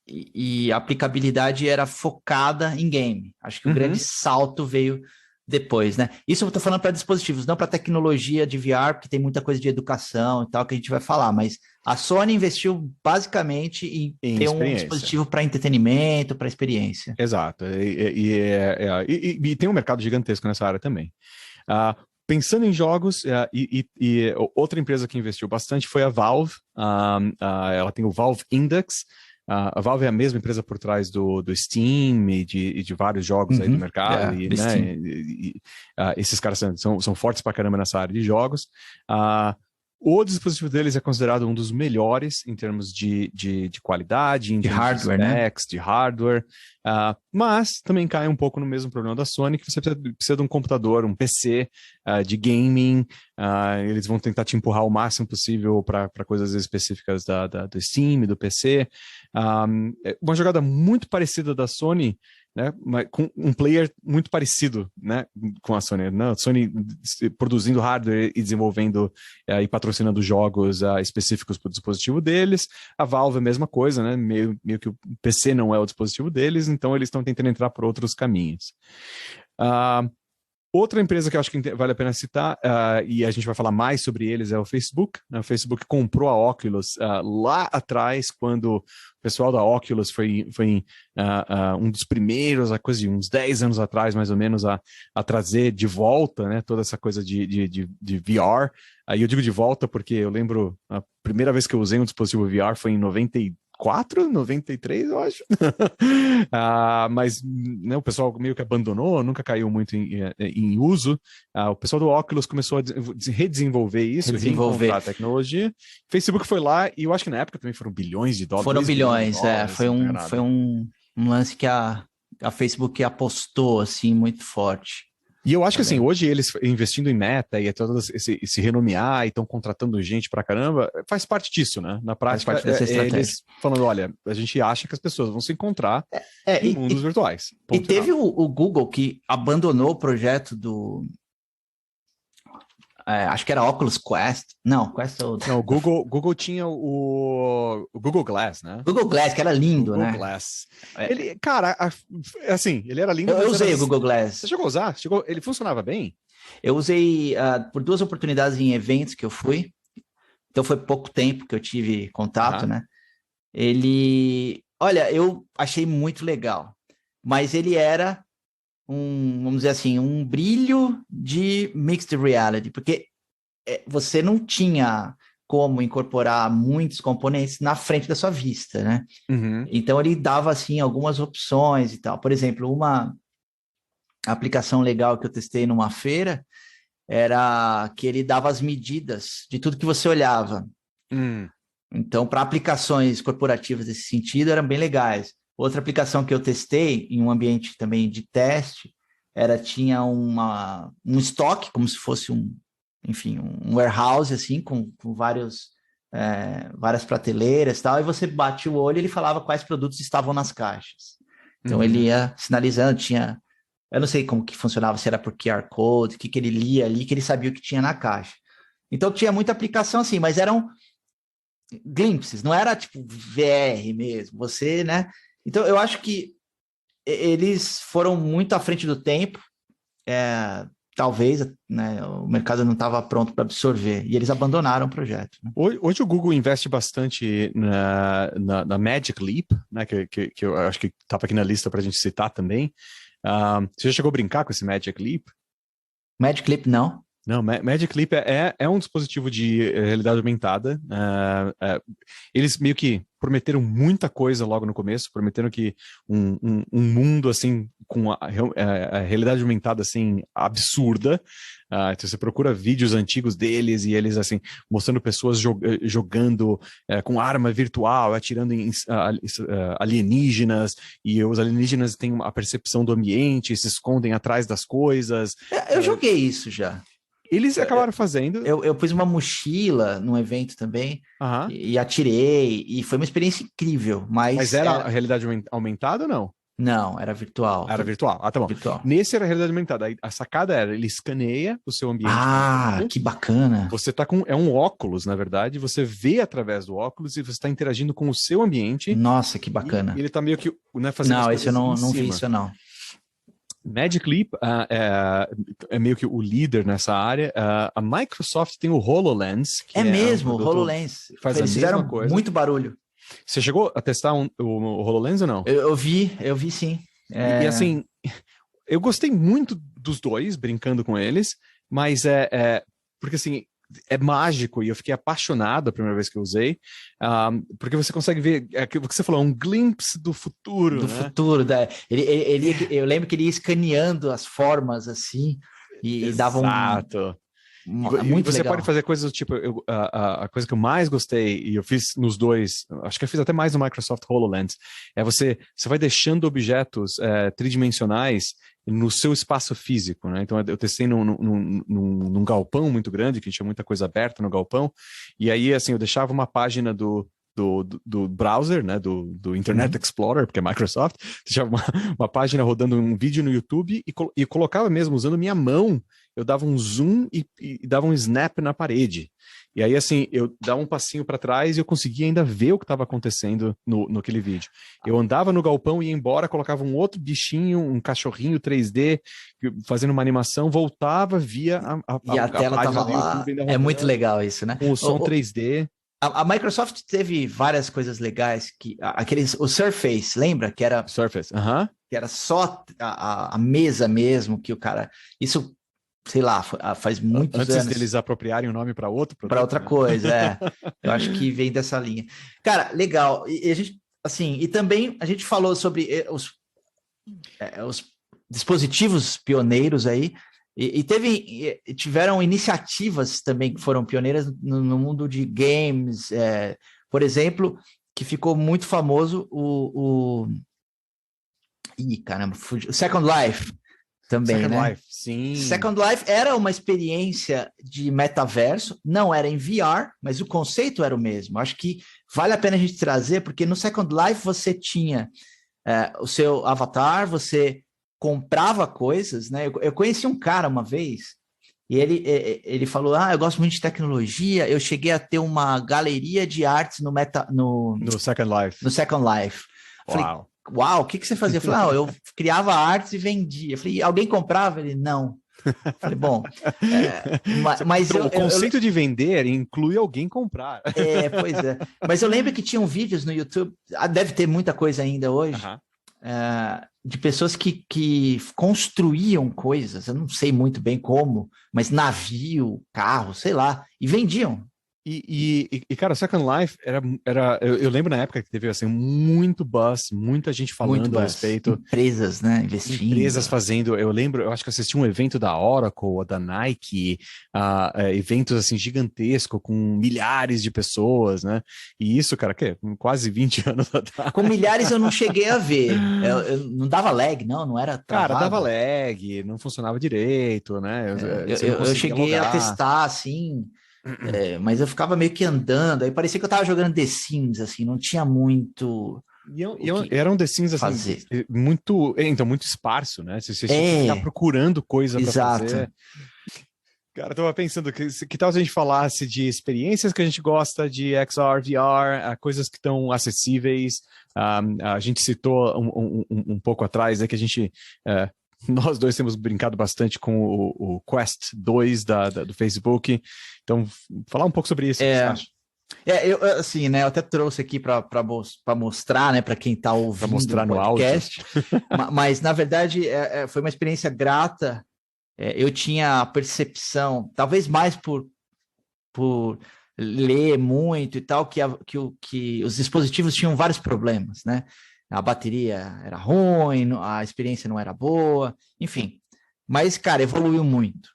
e a aplicabilidade era focada em game. Acho que o grande salto veio depois, né? Isso eu estou falando para dispositivos, não para tecnologia de VR, porque tem muita coisa de educação e tal que a gente vai falar, mas a Sony investiu basicamente em ter um dispositivo para entretenimento, para experiência. Exato, e tem um mercado gigantesco nessa área também. Pensando em jogos, outra empresa que investiu bastante foi a Valve. Ela tem o Valve Index. A Valve é a mesma empresa por trás do Steam e de vários jogos aí do mercado. Esses caras são fortes pra caramba nessa área de jogos. O dispositivo deles é considerado um dos melhores em termos de qualidade, em termos hardware, de specs, de hardware, mas também cai um pouco no mesmo problema da Sony, que você precisa de um computador, um PC de gaming. Eles vão tentar te empurrar o máximo possível para coisas específicas do Steam, do PC. Uma jogada muito parecida da Sony né, mas com um player muito parecido, né, com a Sony, né? A Sony produzindo hardware e desenvolvendo e patrocinando jogos específicos para o dispositivo deles. A Valve a mesma coisa, né? Meio que o PC não é o dispositivo deles, então eles estão tentando entrar por outros caminhos. Outra empresa que eu acho que vale a pena citar, e a gente vai falar mais sobre eles, é o Facebook. O Facebook comprou a Oculus lá atrás, quando o pessoal da Oculus foi um dos primeiros, a coisa de uns 10 anos atrás, mais ou menos, a trazer de volta, né, toda essa coisa de VR. Aí eu digo de volta porque eu lembro, a primeira vez que eu usei um dispositivo VR foi em 93, eu acho. Mas né, o pessoal meio que abandonou, nunca caiu muito em uso. O pessoal do Oculus começou a redesenvolver isso, reencontrar a tecnologia. Facebook foi lá e eu acho que na época também foram bilhões de dólares. Foram bilhões, foi um lance que a Facebook apostou assim muito forte. E eu acho que assim, hoje eles investindo em Meta e todo esse renomear e estão contratando gente pra caramba, faz parte disso, né? Na prática, faz parte dessa estratégia. Eles falando, olha, a gente acha que as pessoas vão se encontrar em mundos virtuais. E teve o Google que abandonou o projeto do... acho que era Oculus Quest. Não, Quest é o... Não, o Google tinha o Google Glass, né? Google Glass, que era lindo, Google né? Glass. Ele, cara, assim, ele era lindo. Eu usei o Google Glass. Você chegou a usar? Ele funcionava bem? Eu usei por 2 oportunidades em eventos que eu fui. Então foi pouco tempo que eu tive contato, né? Olha, eu achei muito legal. Mas ele era vamos dizer assim, um brilho de mixed reality, porque você não tinha como incorporar muitos componentes na frente da sua vista, né? Uhum. Então ele dava assim algumas opções e tal. Por exemplo, uma aplicação legal que eu testei numa feira era que ele dava as medidas de tudo que você olhava. Então, para aplicações corporativas desse sentido, eram bem legais. Outra aplicação que eu testei em um ambiente também de teste tinha um estoque, como se fosse um warehouse, assim, com várias prateleiras e tal, e você bate o olho e ele falava quais produtos estavam nas caixas. Então, ele ia sinalizando, eu não sei como que funcionava, se era por QR Code, o que ele lia ali, que ele sabia o que tinha na caixa. Então, tinha muita aplicação assim, mas eram glimpses, não era tipo VR mesmo, você, né? Então, eu acho que eles foram muito à frente do tempo, talvez, né, o mercado não estava pronto para absorver, e eles abandonaram o projeto. Né? Hoje o Google investe bastante na Magic Leap, né, que eu acho que estava aqui na lista para a gente citar também. Você já chegou a brincar com esse Magic Leap? Magic Leap, não. Não, Magic Leap é um dispositivo de realidade aumentada. Eles meio que prometeram muita coisa logo no começo, prometeram que um mundo assim com a realidade aumentada assim absurda. Então você procura vídeos antigos deles e eles assim mostrando pessoas jogando com arma virtual, atirando em alienígenas, e os alienígenas têm a percepção do ambiente, se escondem atrás das coisas. Eu joguei isso já. Eles acabaram fazendo. Eu pus uma mochila num evento também e atirei, e foi uma experiência incrível. Mas era a realidade aumentada ou não? Não, era virtual. Era virtual. Tá bom. Virtual. Nesse era a realidade aumentada. A sacada ele escaneia o seu ambiente. Que bacana. Você tá é um óculos, na verdade. Você vê através do óculos e você está interagindo com o seu ambiente. Nossa, que bacana. E ele tá meio que fazendo Não, esse eu não vi isso, não. Magic Leap é meio que o líder nessa área. A Microsoft tem o HoloLens. Que mesmo, o HoloLens. Eles fizeram coisa. Muito barulho. Você chegou a testar o HoloLens ou não? Eu vi sim. E assim, eu gostei muito dos dois, brincando com eles, mas porque assim, é mágico, e eu fiquei apaixonado a primeira vez que eu usei, porque você consegue ver, o que você falou, um glimpse do futuro. Do futuro. Eu lembro que ele ia escaneando as formas assim, e dava Exato. Muito você legal. pode fazer coisas do tipo, a coisa que eu mais gostei, e eu fiz nos dois, acho que eu fiz até mais no Microsoft HoloLens, você vai deixando objetos tridimensionais no seu espaço físico, né? Então eu testei num galpão muito grande, que tinha muita coisa aberta no galpão, e aí assim, eu deixava uma página do do browser, né? Do Internet Explorer, porque é Microsoft. Deixava uma página rodando um vídeo no YouTube e colocava mesmo, usando minha mão, eu dava um zoom e dava um snap na parede. E aí, assim, eu dava um passinho para trás e eu conseguia ainda ver o que estava acontecendo naquele vídeo. Eu andava no galpão, ia embora, colocava um outro bichinho, um cachorrinho 3D, fazendo uma animação, voltava, via a tela estava lá. É muito legal isso, né? Com o som 3D. A Microsoft teve várias coisas legais, o Surface, lembra? Que era Surface, que era só a mesa mesmo, que o cara... Isso, sei lá, faz muitos anos. Antes deles apropriarem o nome para outro produto. Para outra coisa, Eu acho que vem dessa linha. Cara, legal. E a gente, assim, e também a gente falou sobre os dispositivos pioneiros aí, e tiveram iniciativas também que foram pioneiras no mundo de games, por exemplo, que ficou muito famoso o Second Life também, Second né? Life, sim. Second Life era uma experiência de metaverso, não era em VR, mas o conceito era o mesmo. Acho que vale a pena a gente trazer, porque no Second Life você tinha o seu avatar, você comprava coisas, né? Eu conheci um cara uma vez, e ele falou, eu gosto muito de tecnologia, eu cheguei a ter uma galeria de artes no Second Life. No Second Life. Uau. Falei, o que você fazia? Eu falei, eu criava artes e vendia. Eu falei, alguém comprava? Ele, não. Eu falei, bom, mas o conceito de vender inclui alguém comprar. Pois é. Mas eu lembro que tinham vídeos no YouTube, deve ter muita coisa ainda hoje, de pessoas que construíam coisas, eu não sei muito bem como, mas navio, carro, sei lá, e vendiam. E cara, Second Life eu lembro na época que teve assim, muito buzz, muita gente falando a respeito. Empresas, né, investindo. Empresas fazendo, eu acho que assisti um evento da Oracle ou da Nike, eventos assim gigantescos com milhares de pessoas, né? E isso, cara, quase 20 anos atrás. Com milhares eu não cheguei a ver. Não dava lag, não era travado. Cara, dava lag, não funcionava direito, né? Eu cheguei a testar, assim... mas eu ficava meio que andando, aí parecia que eu tava jogando The Sims, assim, não tinha muito... Era um The Sims, assim, muito esparso, né? Você tinha que ficar procurando coisa para fazer. Cara, eu tava pensando que tal se a gente falasse de experiências que a gente gosta de XR, VR, coisas que estão acessíveis. A gente citou um pouco atrás, que a gente... nós dois temos brincado bastante com o Quest 2 do Facebook. Então, falar um pouco sobre isso, o que você acha? Eu assim, né? Eu até trouxe aqui para mostrar, né? Para quem está ouvindo mostrar o podcast. Mas, na verdade, foi uma experiência grata. Eu tinha a percepção, talvez mais por ler muito e tal, que os dispositivos tinham vários problemas, né? A bateria era ruim, a experiência não era boa, enfim. Mas, cara, evoluiu muito.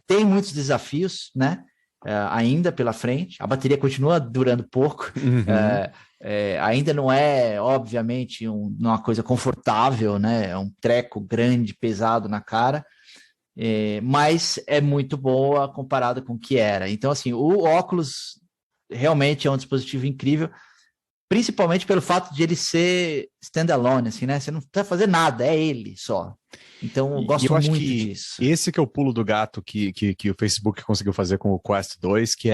Tem muitos desafios, né? Ainda pela frente. A bateria continua durando pouco. Uhum. Ainda não é, obviamente, uma coisa confortável, né? É um treco grande, pesado na cara. Mas é muito boa comparada com o que era. Então, assim, o óculos realmente é um dispositivo incrível, principalmente pelo fato de ele ser standalone, assim, né? Você não precisa fazer nada, é ele só. Então, eu gosto muito disso. Esse que é o pulo do gato que o Facebook conseguiu fazer com o Quest 2, que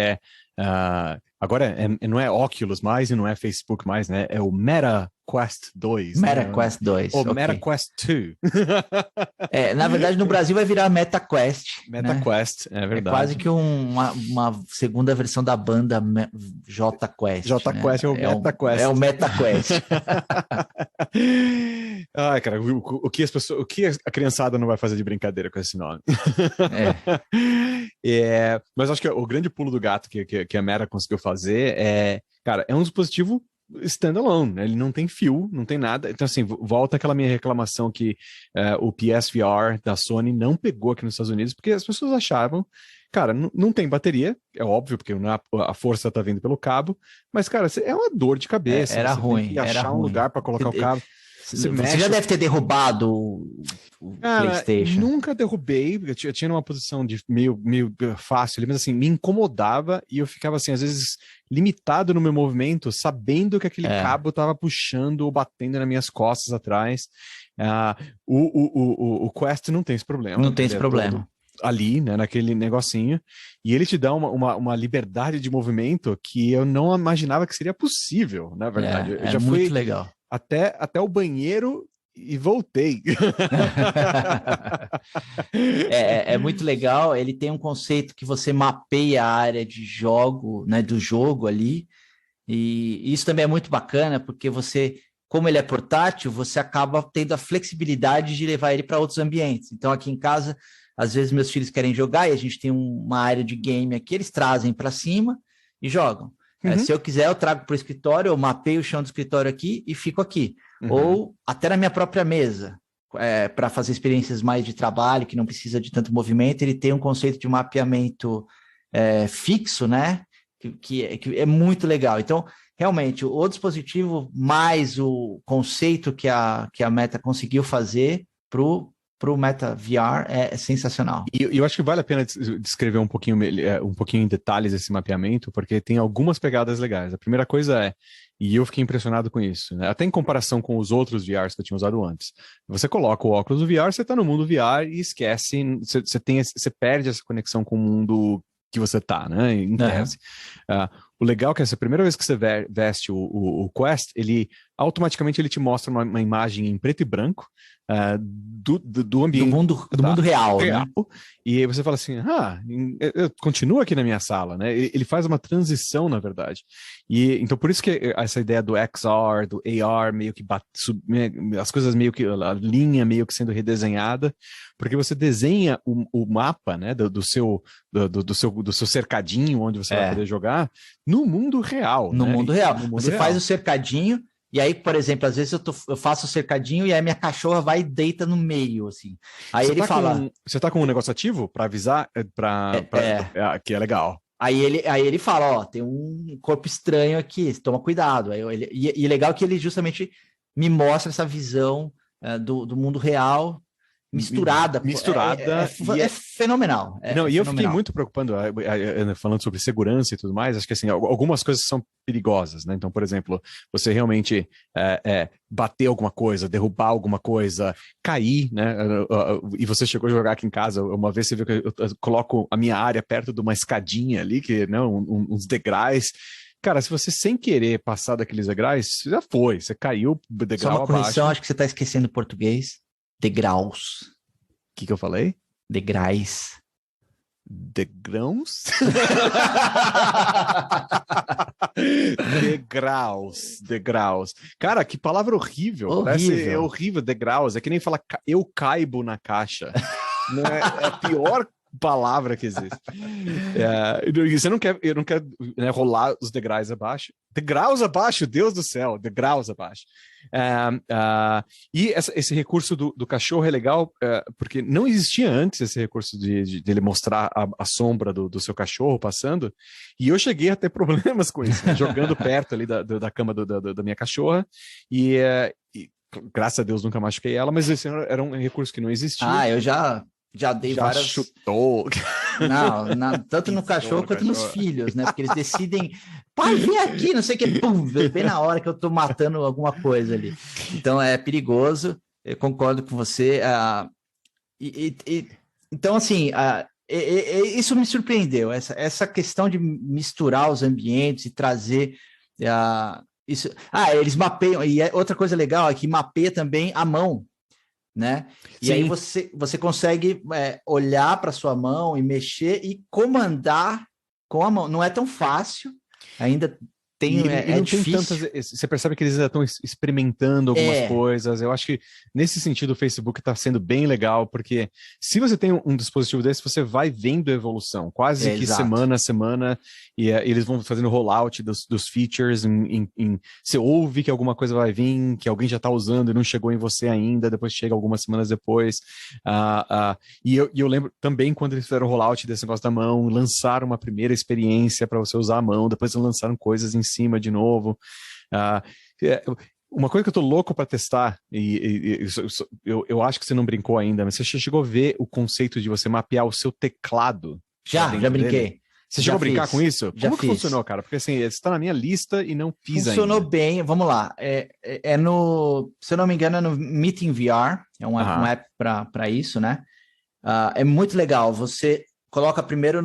agora não é Oculus mais e não é Facebook mais, né? É o Meta Quest 2. Meta Quest 2. Ou Meta Quest 2. Na verdade, no Brasil vai virar Meta Quest. Meta, né? Quest, é verdade. É quase que uma segunda versão da banda J Quest. J Quest é o Meta Quest. É o Meta Quest. Ai, cara, o que a criançada não vai fazer de brincadeira com esse nome? Mas acho que o grande pulo do gato que a Meta conseguiu fazer cara, é um dispositivo standalone, né? Ele não tem fio, não tem nada. Então, assim, volta aquela minha reclamação que o PSVR da Sony não pegou aqui nos Estados Unidos, porque as pessoas achavam, cara, não tem bateria, é óbvio, porque a força tá vindo pelo cabo, mas, cara, é uma dor de cabeça. Era ruim. Tem que achar um lugar para colocar o cabo. Você já deve ter derrubado o PlayStation. Nunca derrubei, eu tinha uma posição de meio fácil, mas assim, me incomodava e eu ficava assim, às vezes, limitado no meu movimento, sabendo que aquele cabo estava puxando ou batendo nas minhas costas atrás. O Quest não tem esse problema. Não tem esse problema. Ali, né, naquele negocinho, e ele te dá uma liberdade de movimento que eu não imaginava que seria possível, na verdade. Eu já muito fui legal. Até o banheiro e voltei. É muito legal. Ele tem um conceito que você mapeia a área de jogo, né, do jogo ali, e isso também é muito bacana, porque você, como ele é portátil, você acaba tendo a flexibilidade de levar ele para outros ambientes. Então, aqui em casa, às vezes meus filhos querem jogar e a gente tem uma área de game aqui, eles trazem para cima e jogam. Se eu quiser, eu trago para o escritório, eu mapeio o chão do escritório aqui e fico aqui. Ou até na minha própria mesa, para fazer experiências mais de trabalho, que não precisa de tanto movimento, ele tem um conceito de mapeamento fixo, né? Que é muito legal. Então, realmente, o dispositivo mais o conceito que a Meta conseguiu fazer para o Meta VR é sensacional. E eu acho que vale a pena descrever um pouquinho em detalhes esse mapeamento, porque tem algumas pegadas legais. A primeira coisa e eu fiquei impressionado com isso, né? Até em comparação com os outros VRs que eu tinha usado antes. Você coloca o óculos do VR, você está no mundo VR e esquece, você perde essa conexão com o mundo que você tá, né? Em tese. O legal é que essa primeira vez que você veste o Quest, ele automaticamente ele te mostra uma imagem em preto e branco do ambiente. Do mundo real, né? E aí você fala assim, eu continuo aqui na minha sala, né? Ele faz uma transição, na verdade. E então por isso que essa ideia do XR, do AR, meio que as coisas meio que, a linha meio que sendo redesenhada, porque você desenha o mapa, né, do seu cercadinho onde você vai poder jogar no mundo real. No né? mundo real. No mundo você real. faz o cercadinho, e aí, por exemplo, às vezes eu faço o cercadinho e aí minha cachorra vai e deita no meio, assim. Aí ele fala... Você tá com um negócio ativo para avisar? Que é legal. Aí ele fala, tem um corpo estranho aqui, toma cuidado. E legal que ele justamente me mostra essa visão do mundo real misturada. É fenomenal. E eu fiquei muito preocupando, falando sobre segurança e tudo mais, acho que assim, algumas coisas são perigosas, né? Então, por exemplo, você realmente bater alguma coisa, derrubar alguma coisa, cair, né? E você chegou a jogar aqui em casa, uma vez você viu que eu coloco a minha área perto de uma escadinha ali, que, né, uns degraus. Cara, se você sem querer passar daqueles degraus, já foi, você caiu degrau Só uma correção, abaixo. acho que você está esquecendo o português. Degraus. O que eu falei? Degraus. Degrãos? Degraus. Cara, que palavra horrível. Parece horrível, degraus. É que nem falar eu caibo na caixa. Não é a pior palavra que existe. Você não quer, eu não quero, né, rolar os degraus abaixo. Degraus abaixo, Deus do céu, degraus abaixo. E esse recurso do cachorro é legal, porque não existia antes esse recurso de ele mostrar a sombra do seu cachorro passando, e eu cheguei a ter problemas com isso, né, jogando perto ali da cama da minha cachorra, e graças a Deus nunca machuquei ela, mas esse era um recurso que não existia. Eu já dei várias... chutou. Não, tanto no cachorro quanto nos filhos, né? Porque eles decidem, pai, vem aqui, não sei o que, pum, bem na hora que eu tô matando alguma coisa ali. Então é perigoso, eu concordo com você. Então, assim, isso me surpreendeu, essa questão de misturar os ambientes e trazer isso. Eles mapeiam, e outra coisa legal é que mapeia também a mão, né? E Sim. aí você consegue olhar para sua mão e mexer e comandar com a mão. Não é tão fácil, ainda tem, não difícil. Tem você percebe que eles ainda estão experimentando algumas coisas. Eu acho que nesse sentido o Facebook está sendo bem legal, porque se você tem um dispositivo desse, você vai vendo a evolução, quase que exato. semana a semana, e eles vão fazendo rollout dos features, você ouve que alguma coisa vai vir, que alguém já está usando e não chegou em você ainda, depois chega algumas semanas depois. E eu lembro também quando eles fizeram o rollout desse negócio da mão, lançaram uma primeira experiência para você usar a mão, depois lançaram coisas em cima de novo. Uma coisa que eu tô louco para testar, eu acho que você não brincou ainda, mas você chegou a ver o conceito de você mapear o seu teclado Já brinquei. Dele? Você chegou a brincar com isso? Já Como que fiz. Funcionou, cara? Porque assim, está na minha lista e não fiz Funcionou ainda. bem, vamos lá. Se eu não me engano, é no Meeting VR, é um app para isso, né? É muito legal. Você coloca primeiro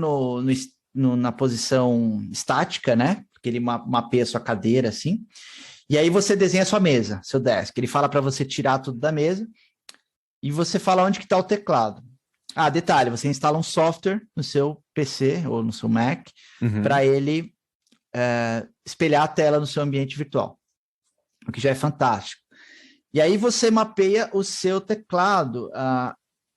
na posição estática, né? Porque ele mapeia a sua cadeira assim. E aí você desenha a sua mesa, seu desk. Ele fala para você tirar tudo da mesa e você fala onde que está o teclado. Ah, detalhe, você instala um software no seu PC ou no seu Mac para ele espelhar a tela no seu ambiente virtual, o que já é fantástico. E aí você mapeia o seu teclado.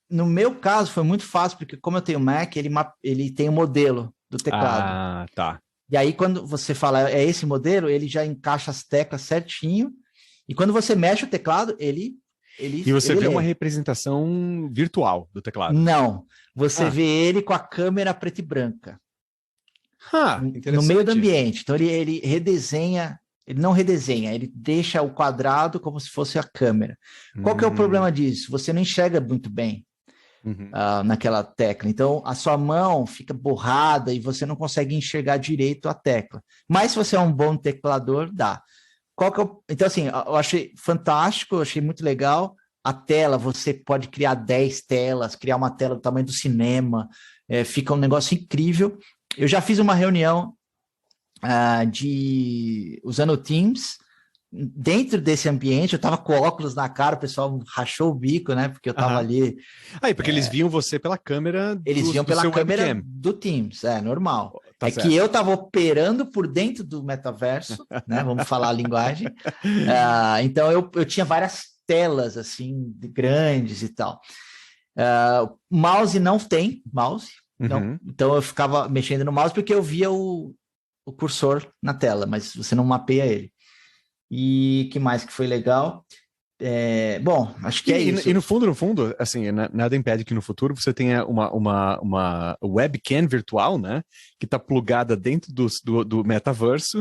No meu caso, foi muito fácil, porque como eu tenho Mac, ele tem o modelo do teclado. Ah, tá. E aí, quando você fala, é esse modelo, ele já encaixa as teclas certinho. E quando você mexe o teclado, ele E você vê uma representação virtual do teclado? Não. Você vê ele com a câmera preta e branca. No meio do ambiente. Então, ele redesenha. Ele não redesenha, ele deixa o quadrado como se fosse a câmera. Qual que é o problema disso? Você não enxerga muito bem naquela tecla. Então, a sua mão fica borrada e você não consegue enxergar direito a tecla. Mas se você é um bom teclador, dá. Então, assim, eu achei fantástico, eu achei muito legal. A tela, você pode criar 10 telas, criar uma tela do tamanho do cinema, fica um negócio incrível. Eu já fiz uma reunião usando o Teams, dentro desse ambiente, eu estava com óculos na cara, o pessoal rachou o bico, né? Porque eu estava ali. Porque eles viam você pela câmera. Eles viam pela câmera webcam do Teams, normal. Tá certo. Que eu estava operando por dentro do metaverso, né? Vamos falar a linguagem. Então eu tinha várias telas assim, grandes e tal. Mouse não tem mouse, não. Então eu ficava mexendo no mouse porque eu via o cursor na tela, mas você não mapeia ele. E que mais que foi legal? Bom, acho que é isso. E no fundo, assim, nada impede que no futuro você tenha uma webcam virtual, né? Que está plugada dentro do metaverse,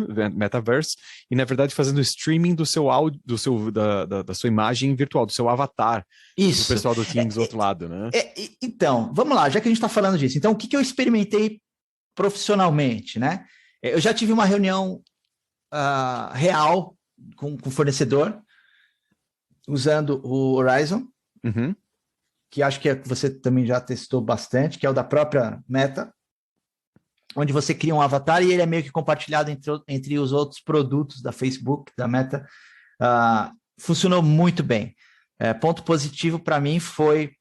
e na verdade fazendo streaming do seu áudio, da sua imagem virtual, do seu avatar. Isso. Do pessoal do Teams do outro lado, né? Então, vamos lá, já que a gente está falando disso. Então, o que eu experimentei profissionalmente, né? Eu já tive uma reunião real com o fornecedor, usando o Horizon, que acho que você também já testou bastante, que é o da própria Meta, onde você cria um avatar e ele é meio que compartilhado entre os outros produtos da Facebook, da Meta. Funcionou muito bem. Ponto positivo para mim foi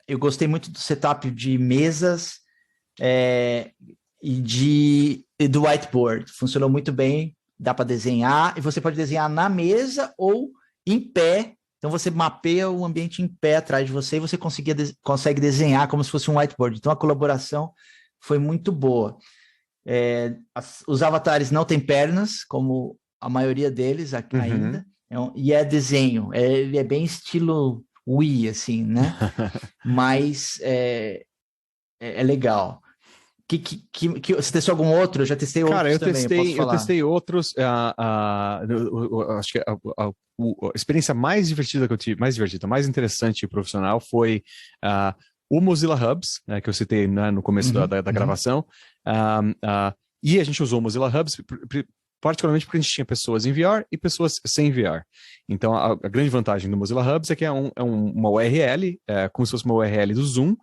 eu gostei muito do setup de mesas e do whiteboard. Funcionou muito bem, dá para desenhar, e você pode desenhar na mesa ou em pé. Então você mapeia o ambiente em pé atrás de você e você consegue desenhar como se fosse um whiteboard. Então a colaboração foi muito boa. Os avatares não têm pernas, como a maioria deles aqui ainda, e é desenho. Ele é bem estilo Wii, assim, né? Mas é legal. Você testou algum outro? Eu já testei outros também. Eu testei outros. Acho que a experiência mais divertida que eu tive, mais interessante e profissional foi o Mozilla Hubs, né, que eu citei, né, no começo da gravação. E a gente usou o Mozilla Hubs particularmente porque a gente tinha pessoas em VR e pessoas sem VR. Então, a grande vantagem do Mozilla Hubs é que é uma URL, como se fosse uma URL do Zoom,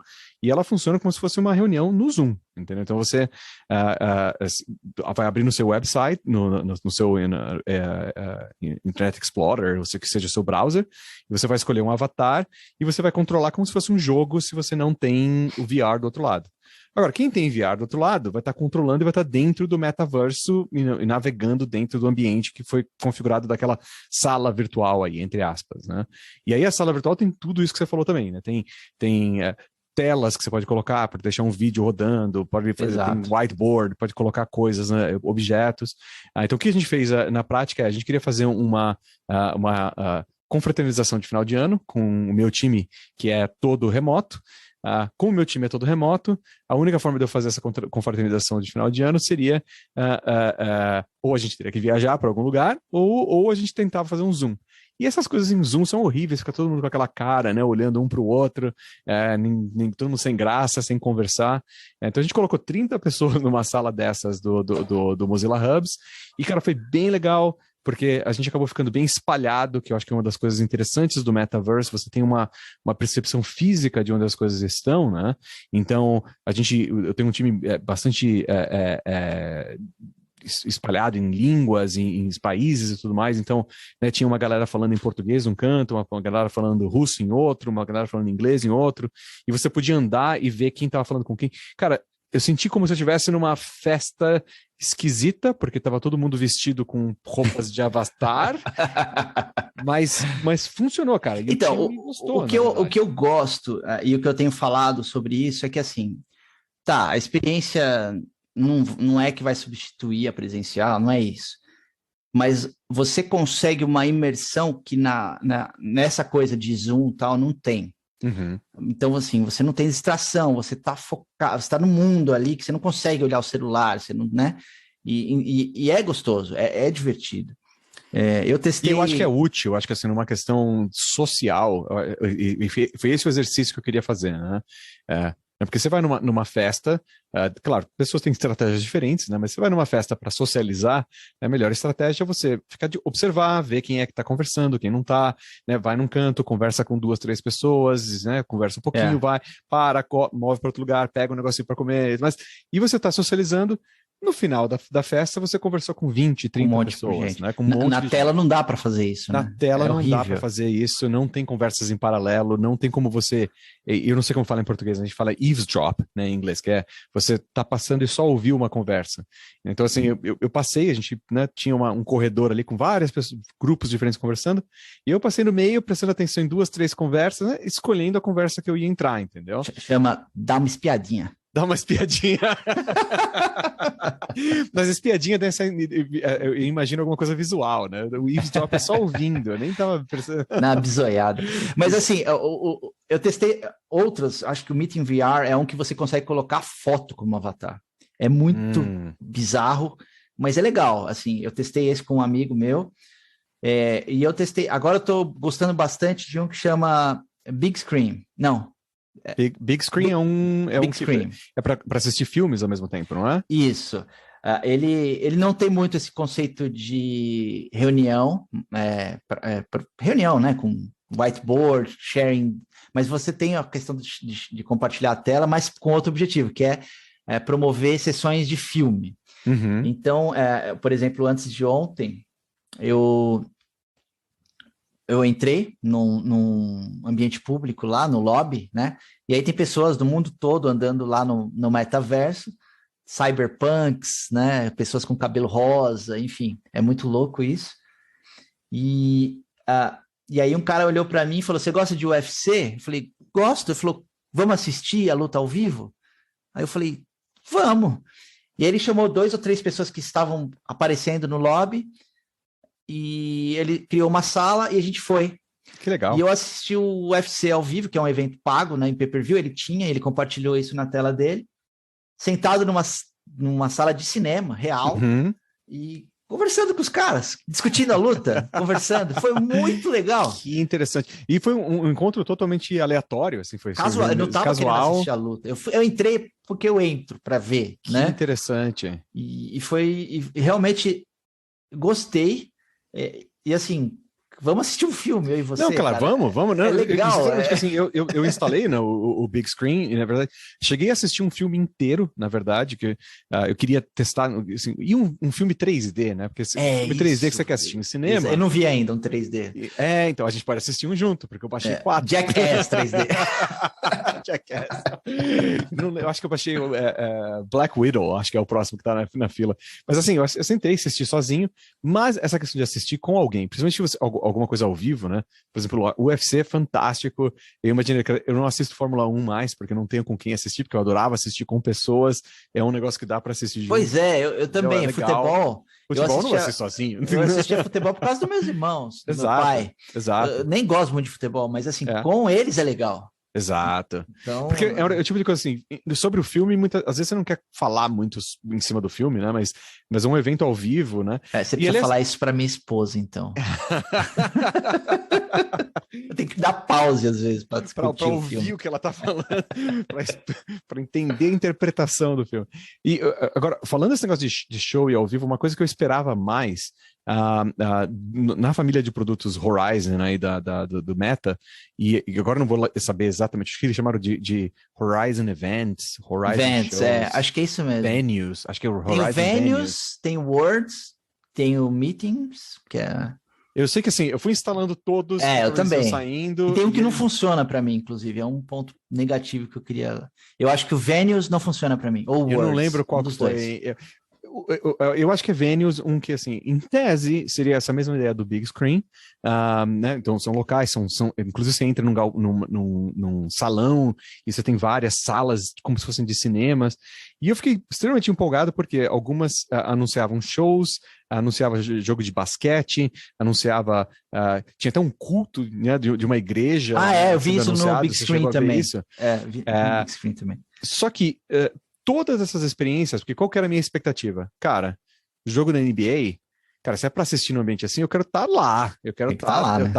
e ela funciona como se fosse uma reunião no Zoom, entendeu? Então, você vai abrir no seu website, no seu Internet Explorer, ou que seja o seu browser, e você vai escolher um avatar, e você vai controlar como se fosse um jogo se você não tem o VR do outro lado. Agora, quem tem VR do outro lado vai estar controlando e vai estar dentro do metaverso e navegando dentro do ambiente que foi configurado daquela sala virtual aí, entre aspas, né? E aí a sala virtual tem tudo isso que você falou também, né? Tem telas que você pode colocar para deixar um vídeo rodando, pode fazer um whiteboard, pode colocar coisas, né, objetos. Então, o que a gente fez na prática a gente queria fazer uma confraternização de final de ano com o meu time, que é todo remoto. como o meu time é todo remoto, a única forma de eu fazer essa confraternização de final de ano seria ou a gente teria que viajar para algum lugar, ou a gente tentava fazer um Zoom. E essas coisas em Zoom são horríveis, fica todo mundo com aquela cara, né, olhando um para o outro, todo mundo sem graça, sem conversar. Então a gente colocou 30 pessoas numa sala dessas do Mozilla Hubs, e, cara, foi bem legal, porque a gente acabou ficando bem espalhado, que eu acho que é uma das coisas interessantes do Metaverse, você tem uma percepção física de onde as coisas estão, né? Então, eu tenho um time bastante espalhado em línguas, em países e tudo mais, então, né, tinha uma galera falando em português um canto, uma galera falando russo em outro, uma galera falando inglês em outro, e você podia andar e ver quem estava falando com quem. Cara, eu senti como se eu estivesse numa festa esquisita, porque estava todo mundo vestido com roupas de Avatar, mas funcionou, cara. E então, gostou, o que eu gosto, e o que eu tenho falado sobre isso é que, assim, a experiência não é que vai substituir a presencial, não é isso. Mas você consegue uma imersão que nessa coisa de Zoom e tal não tem. Uhum. Então, assim, você não tem distração, você está focado, você está no mundo ali que você não consegue olhar o celular, você não, né? E é gostoso, é divertido. Eu testei. E eu acho que é útil, eu acho que assim, numa questão social, e foi esse o exercício que eu queria fazer, né? Porque você vai numa festa, claro, pessoas têm estratégias diferentes, né? Mas você vai numa festa para socializar, a melhor estratégia é você ficar de observar, ver quem é que está conversando, quem não está, né? Vai num canto, conversa com 2, 3 pessoas, né? Conversa um pouquinho, vai, move para outro lugar, pega um negocinho para comer, e você está socializando. No final da festa, você conversou com 20, 30 pessoas, né? Com na tela não dá para fazer isso, na né? tela não dá para fazer isso, não tem conversas em paralelo, não tem como você... Eu não sei como fala em português, a gente fala eavesdrop, né, em inglês, que é você tá passando e só ouviu uma conversa. Então, assim, eu passei, a gente, né, tinha um corredor ali com várias pessoas, grupos diferentes conversando, e eu passei no meio, prestando atenção em 2, 3 conversas, né, escolhendo a conversa que eu ia entrar, entendeu? Chama dar uma espiadinha. Dá uma espiadinha. Mas a espiadinha dessa, eu imagino alguma coisa visual, né? O eavesdrop é só ouvindo, eu nem tava percebendo. Na bisoiada. Mas assim, eu testei outros, acho que o Meeting VR é um que você consegue colocar foto como avatar. É muito bizarro, mas é legal. Assim, eu testei esse com um amigo meu, e eu testei. Agora eu tô gostando bastante de um que chama Big Screen. Não. Big Screen é para assistir filmes ao mesmo tempo, não é? Isso. Ele não tem muito esse conceito de reunião, reunião, né, com whiteboard, sharing, mas você tem a questão de compartilhar a tela, mas com outro objetivo, que é promover sessões de filme. Uhum. Então, por exemplo, antes de ontem, eu entrei num ambiente público lá no lobby, né? E aí tem pessoas do mundo todo andando lá no metaverso, cyberpunks, né? Pessoas com cabelo rosa, enfim, é muito louco isso. E aí um cara olhou para mim e falou: "Você gosta de UFC?" Eu falei: "Gosto." Ele falou: "Vamos assistir a luta ao vivo?" Aí eu falei: "Vamos." E aí ele chamou 2 ou 3 pessoas que estavam aparecendo no lobby, e ele criou uma sala e a gente foi. Que legal. E eu assisti o UFC ao vivo, que é um evento pago, né, em pay-per-view. Ele compartilhou isso na tela dele, sentado numa sala de cinema real, e conversando com os caras, discutindo a luta, conversando. Foi muito legal. Que interessante. E foi um encontro totalmente aleatório, assim, foi casual. Eu não estava querendo assistir a luta. Eu entrei porque eu entro para ver, né? Que interessante. E realmente gostei. E assim, vamos assistir um filme, eu e você. Não, claro, cara. vamos. Não, é legal. Assim, eu instalei, né, o Big Screen, e na verdade, cheguei a assistir um filme inteiro, na verdade, que eu queria testar, assim, e um filme 3D, né? Porque filme 3D que você quer assistir em cinema. Eu não vi ainda um 3D. Então a gente pode assistir um junto, porque eu baixei 4. Jackass 3D. Jackass. Eu acho que eu baixei Black Widow, acho que é o próximo que tá na fila. Mas assim, eu sentei, assisti sozinho, mas essa questão de assistir com alguém, principalmente alguma coisa ao vivo, né? Por exemplo, o UFC é fantástico. Eu imagino que eu não assisto Fórmula 1 mais, porque eu não tenho com quem assistir, porque eu adorava assistir com pessoas. É um negócio que dá para assistir junto. Pois é, eu também. Futebol eu não assisto sozinho. Eu assistia futebol por causa dos meus irmãos, do meu pai. Exato. Eu nem gosto muito de futebol, mas assim, com eles é legal. Exato. Então, Porque é o tipo de coisa assim, sobre o filme, às vezes você não quer falar muito em cima do filme, né? Mas é um evento ao vivo, né? você E precisa aliás... falar isso para minha esposa, então. Eu tenho que dar pause às vezes para discutir o ouvir filme. o que ela tá falando, para entender a interpretação do filme. E agora, falando desse negócio de show e ao vivo, uma coisa que eu esperava mais na família de produtos Horizon aí do Meta, e agora não vou saber exatamente o que eles chamaram de Horizon Events, Horizon Events, Shows, acho que é isso mesmo. Venues, acho que é o Tem o Horizon Venues, tem o Words, tem o Meetings, que é... Eu sei que assim, eu fui instalando todos, eu também. saindo. E tem um que não funciona para mim, inclusive, é um ponto negativo que eu queria... Eu acho que o Venues não funciona para mim, ou o Words, eu não lembro qual dos foi. dois. Eu acho que é Venues, um que, assim, em tese, seria essa mesma ideia do Big Screen, né? Então, são locais, inclusive você entra num salão e você tem várias salas, como se fossem de cinemas, e eu fiquei extremamente empolgado porque algumas anunciavam shows, anunciava jogo de basquete, anunciava, tinha até um culto, né, de uma igreja. Eu vi isso no Big Screen também. Isso? Vi no Big Screen também. Só que todas essas experiências, porque qual que era a minha expectativa? Cara, jogo da NBA, cara, se é pra assistir num ambiente assim, eu quero estar lá. Eu quero estar lá, né?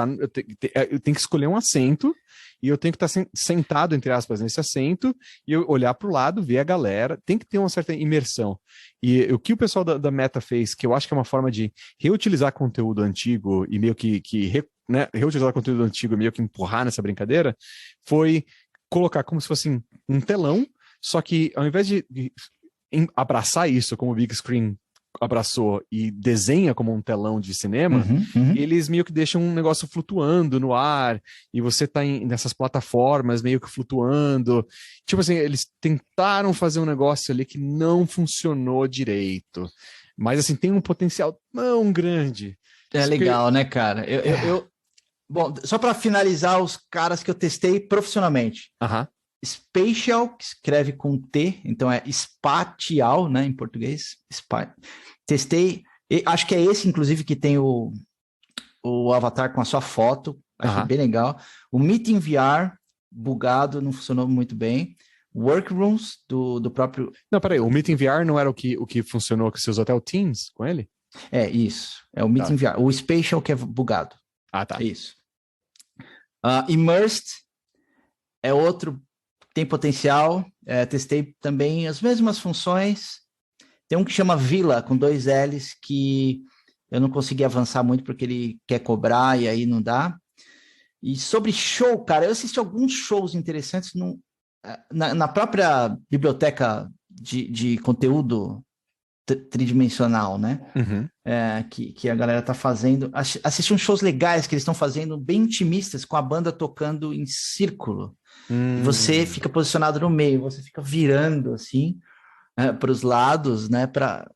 Eu tenho que escolher um assento e eu tenho que estar sentado, entre aspas, nesse assento e eu olhar para o lado, ver a galera. Tem que ter uma certa imersão. E o que o pessoal da Meta fez, que eu acho que é uma forma de reutilizar conteúdo antigo e meio que né, reutilizar conteúdo antigo e meio que empurrar nessa brincadeira, foi colocar como se fosse um telão. Só que ao invés de abraçar isso como o Big Screen abraçou e desenha como um telão de cinema, eles meio que deixam um negócio flutuando no ar e você tá nessas plataformas meio que flutuando. Tipo assim, eles tentaram fazer um negócio ali que não funcionou direito. Mas assim, tem um potencial tão grande. É legal, né, cara? Bom, só para finalizar os caras que eu testei profissionalmente. Spatial, que escreve com T, então é spatial, né, em português. Testei, acho que é esse, inclusive, que tem o avatar com a sua foto, achei bem legal. O Meeting VR, bugado, não funcionou muito bem. Workrooms, do próprio... Não, peraí, o Meeting VR não era o que funcionou, que você usou até o Teams com ele? É, isso, é o Meeting VR. O Spatial que é bugado. Tá. É isso. Immersed é outro... Tem potencial, testei também as mesmas funções. Tem um que chama Vila, com 2 L's, que eu não consegui avançar muito porque ele quer cobrar e aí não dá. E sobre show, cara, eu assisti alguns shows interessantes na própria biblioteca de conteúdo tridimensional, né? Que a galera tá fazendo. Assisti uns shows legais que eles estão fazendo, bem intimistas, com a banda tocando em círculo. E você fica posicionado no meio, você fica virando assim para os lados, né, para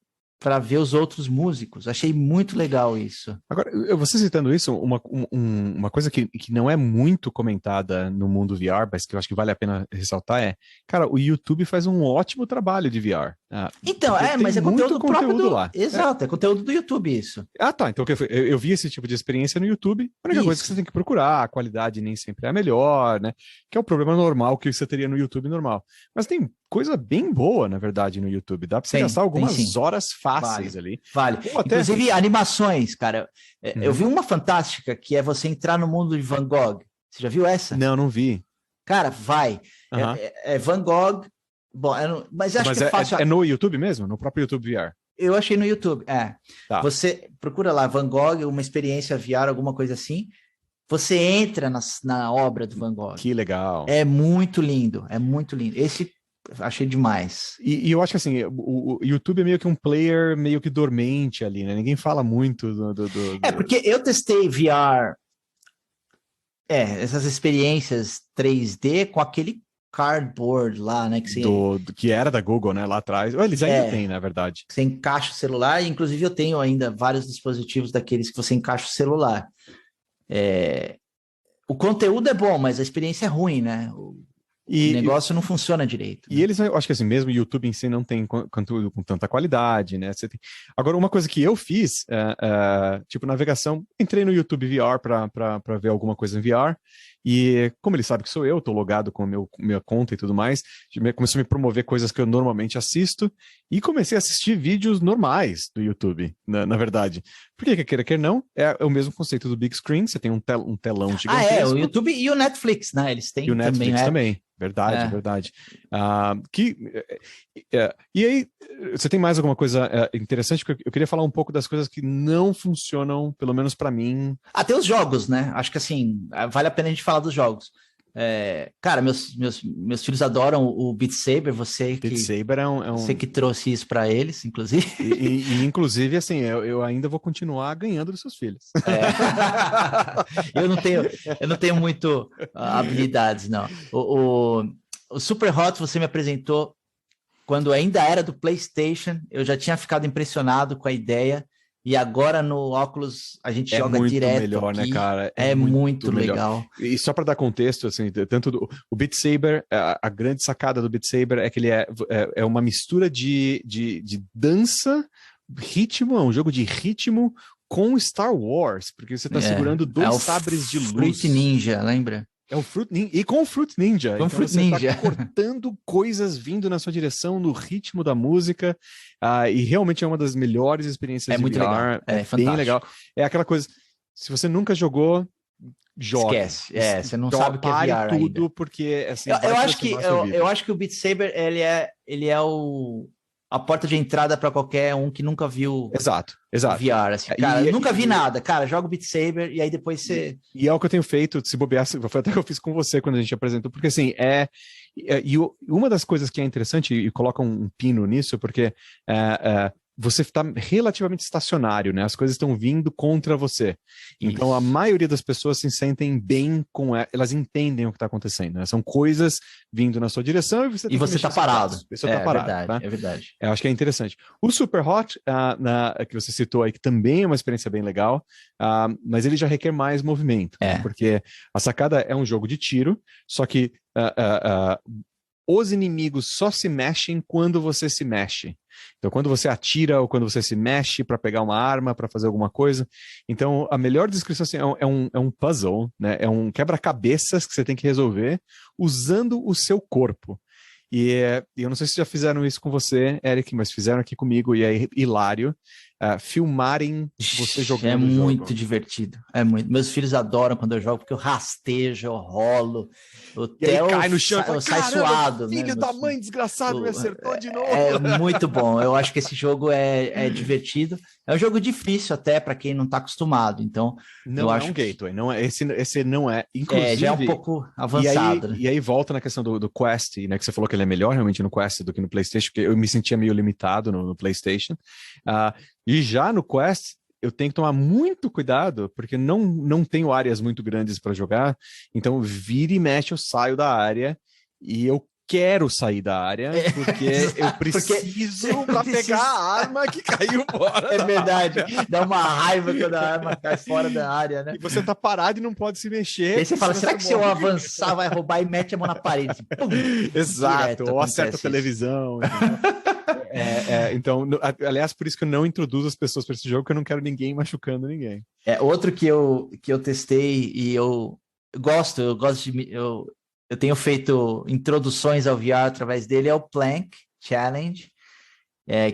ver os outros músicos. Achei muito legal isso. Agora, você citando isso, uma coisa que não é muito comentada no mundo VR, mas que eu acho que vale a pena ressaltar cara, o YouTube faz um ótimo trabalho de VR. Então, mas é conteúdo próprio lá. Exato, é conteúdo do YouTube isso. Tá, então eu vi esse tipo de experiência no YouTube. A única coisa que você tem que procurar, a qualidade nem sempre é a melhor, né? Que é o problema normal que você teria no YouTube normal. Mas tem coisa bem boa, na verdade, no YouTube. Dá pra você gastar algumas horas fáceis ali. Vale. Inclusive, animações, cara. Eu vi uma fantástica, que é você entrar no mundo de Van Gogh. Você já viu essa? Não vi. Cara, vai. É Van Gogh. Bom, mas acho que é fácil. É no YouTube mesmo? No próprio YouTube VR? Eu achei no YouTube, Tá. Você procura lá, Van Gogh, uma experiência VR, alguma coisa assim. Você entra na obra do Van Gogh. Que legal. É muito lindo, é muito lindo. Esse achei demais. E eu acho que assim, o YouTube é meio que um player meio que dormente ali, né? Ninguém fala muito do... porque eu testei VR, essas experiências 3D com aquele cardboard lá, né? Que era da Google, né? Lá atrás. Eles ainda têm, na verdade. Você encaixa o celular, e inclusive eu tenho ainda vários dispositivos daqueles que você encaixa o celular. O conteúdo é bom, mas a experiência é ruim, né? O negócio não funciona direito. E eles, eu acho que assim, mesmo o YouTube em si não tem conteúdo com tanta qualidade, né? Agora, uma coisa que eu fiz, tipo navegação, entrei no YouTube VR para ver alguma coisa em VR, E como ele sabe que sou eu, tô logado com a minha conta e tudo mais, começou a me promover coisas que eu normalmente assisto e comecei a assistir vídeos normais do YouTube, na verdade. Porque, quer não, é o mesmo conceito do big screen, você tem um telão gigantesco. O YouTube e o Netflix, né? Eles têm e o também Netflix app. também. Verdade, verdade. E aí, você tem mais alguma coisa interessante? Porque eu queria falar um pouco das coisas que não funcionam, pelo menos para mim. Até os jogos, né? Acho que assim, vale a pena a gente falar dos jogos. Cara, meus filhos adoram o Beat Saber, você que trouxe isso para eles, inclusive. Inclusive, assim, eu ainda vou continuar ganhando dos seus filhos. Eu não tenho muito habilidades, não. O Super Hot você me apresentou quando ainda era do PlayStation, eu já tinha ficado impressionado com a ideia. E agora no Oculus a gente joga direto. É muito melhor, né, cara? É muito legal. E só para dar contexto, assim, tanto o Beat Saber, a grande sacada do Beat Saber é que ele é uma mistura de dança, ritmo, é um jogo de ritmo com Star Wars, porque você está segurando dois sabres de luz. Fruit Ninja, lembra? É o Fruit Ninja, e com o Fruit Ninja. Com então Fruit você Ninja. Tá cortando coisas vindo na sua direção, no ritmo da música, e realmente é uma das melhores experiências de muito VR. Legal. É bem legal. É aquela coisa, se você nunca jogou, joga. Esquece. Você não sabe o que é VR tudo, ainda. Porque assim, eu acho que o Beat Saber ele é a porta de entrada para qualquer um que nunca viu exato. VR. Assim, cara, eu nunca vi nada. Cara, joga o Beat Saber e aí depois você... E é o que eu tenho feito, se bobear, foi até que eu fiz com você quando a gente apresentou, porque assim, e uma das coisas que é interessante, e coloca um pino nisso, porque você está relativamente estacionário, né? As coisas estão vindo contra você. Então, a maioria das pessoas se sentem bem com elas entendem o que está acontecendo, né? São coisas vindo na sua direção e você está parado. Você está parado. Verdade, tá? É verdade. Eu acho que é interessante. O Super Hot, que você citou aí, que também é uma experiência bem legal, mas ele já requer mais movimento, né? Porque a sacada é um jogo de tiro, só que os inimigos só se mexem quando você se mexe. Então, quando você atira ou quando você se mexe para pegar uma arma, para fazer alguma coisa. Então, a melhor descrição assim, é um puzzle, né? É um quebra-cabeças que você tem que resolver usando o seu corpo. E eu não sei se já fizeram isso com você, Eric, mas fizeram aqui comigo e é hilário. Filmarem você jogando É muito divertido. É muito. Meus filhos adoram quando eu jogo, porque eu rastejo, eu rolo. E aí cai no chão e sai suado. Filho da mãe, desgraçado, me acertou de novo. É muito bom. Eu acho que esse jogo é divertido. É um jogo difícil até para quem não está acostumado. Então, não é um gateway. Não é, esse não é. Inclusive, já é um pouco avançado. E aí volta na questão do Quest, né? Que você falou que ele é melhor realmente no Quest do que no PlayStation, porque eu me sentia meio limitado no PlayStation. E já no Quest, eu tenho que tomar muito cuidado, porque não tenho áreas muito grandes para jogar. Então, vira e mexe, eu saio da área e eu quero sair da área, porque eu preciso para pegar a arma que caiu fora. É verdade. Dá uma raiva quando a arma cai fora da área, né? E você tá parado e não pode se mexer. E aí você fala, será que se eu avançar vai roubar e mete a mão na parede? Assim, pum, exato, ou acerta a televisão. Então, aliás, por isso que eu não introduzo as pessoas para esse jogo, porque eu não quero ninguém machucando ninguém. Outro que eu testei e eu gosto eu tenho feito introduções ao VR através dele, é o Plank Challenge,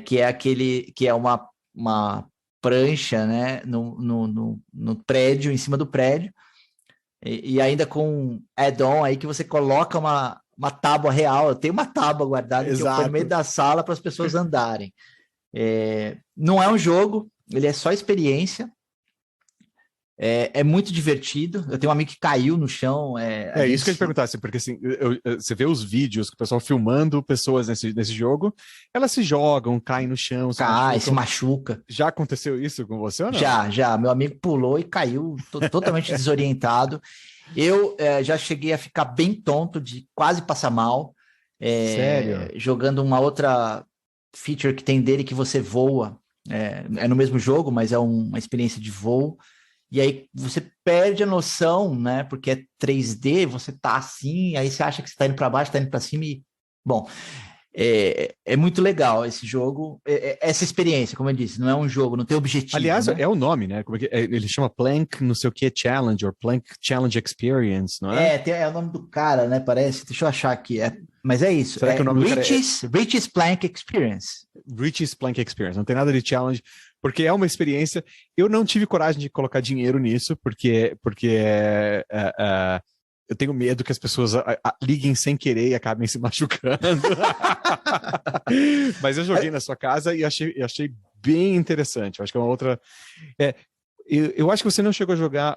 que é aquele que é uma prancha, né, no prédio, em cima do prédio, e ainda com add-on aí que você coloca uma tábua real. Eu tenho uma tábua guardada que eu ponho no meio da sala para as pessoas andarem. Não é um jogo, ele é só experiência. É muito divertido. Eu tenho um amigo que caiu no chão. Isso que eu ia te perguntar, assim, porque assim, você vê os vídeos que o pessoal filmando pessoas nesse jogo, elas se jogam, caem no chão, se machuca. Já aconteceu isso com você ou não? Já. Meu amigo pulou e caiu totalmente desorientado. Eu já cheguei a ficar bem tonto, de quase passar mal. Sério? Jogando uma outra feature que tem dele que você voa. É no mesmo jogo, mas é uma experiência de voo. E aí você perde a noção, né? Porque é 3D, você tá assim, aí você acha que você tá indo para baixo, tá indo para cima e... Bom, É muito legal esse jogo, essa experiência, como eu disse, não é um jogo, não tem objetivo. Aliás, né? é o nome, né? Como é que ele chama Plank, não sei o que, Challenge, ou Plank Challenge Experience, não é? É o nome do cara, né? Parece. Deixa eu achar aqui. Mas é isso. Será que o nome do cara é Rich's Plank Experience. Rich's Plank Experience? Não tem nada de challenge, porque é uma experiência. Eu não tive coragem de colocar dinheiro nisso, porque eu tenho medo que as pessoas liguem sem querer e acabem se machucando. Mas eu joguei na sua casa e achei bem interessante. Eu acho que é uma outra. Eu acho que você não chegou a jogar,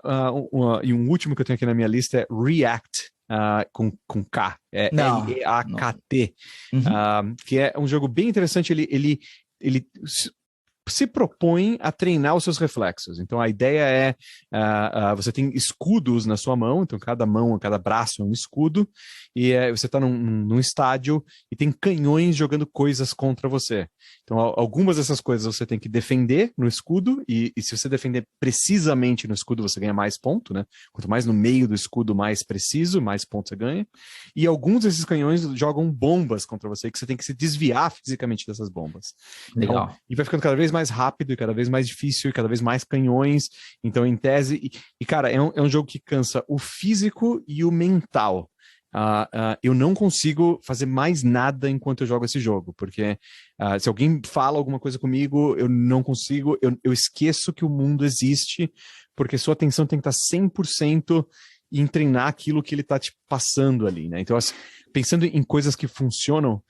e um último que eu tenho aqui na minha lista é React, com K, React, que é um jogo bem interessante. Ele se propõe a treinar os seus reflexos. Então a ideia é, você tem escudos na sua mão, então cada mão, cada braço é um escudo, e você está num estádio e tem canhões jogando coisas contra você. Então algumas dessas coisas você tem que defender no escudo, e se você defender precisamente no escudo, você ganha mais ponto, né? Quanto mais no meio do escudo, mais preciso, mais pontos você ganha. E alguns desses canhões jogam bombas contra você, que você tem que se desviar fisicamente dessas bombas. Legal. Então, e vai ficando cada vez mais rápido e cada vez mais difícil e cada vez mais canhões. Então, em tese... cara, é um jogo que cansa o físico e o mental. Eu não consigo fazer mais nada enquanto eu jogo esse jogo, porque se alguém fala alguma coisa comigo, eu não consigo, eu esqueço que o mundo existe, porque sua atenção tem que estar 100% em treinar aquilo que ele está te passando ali, né? Então, pensando em coisas que funcionam,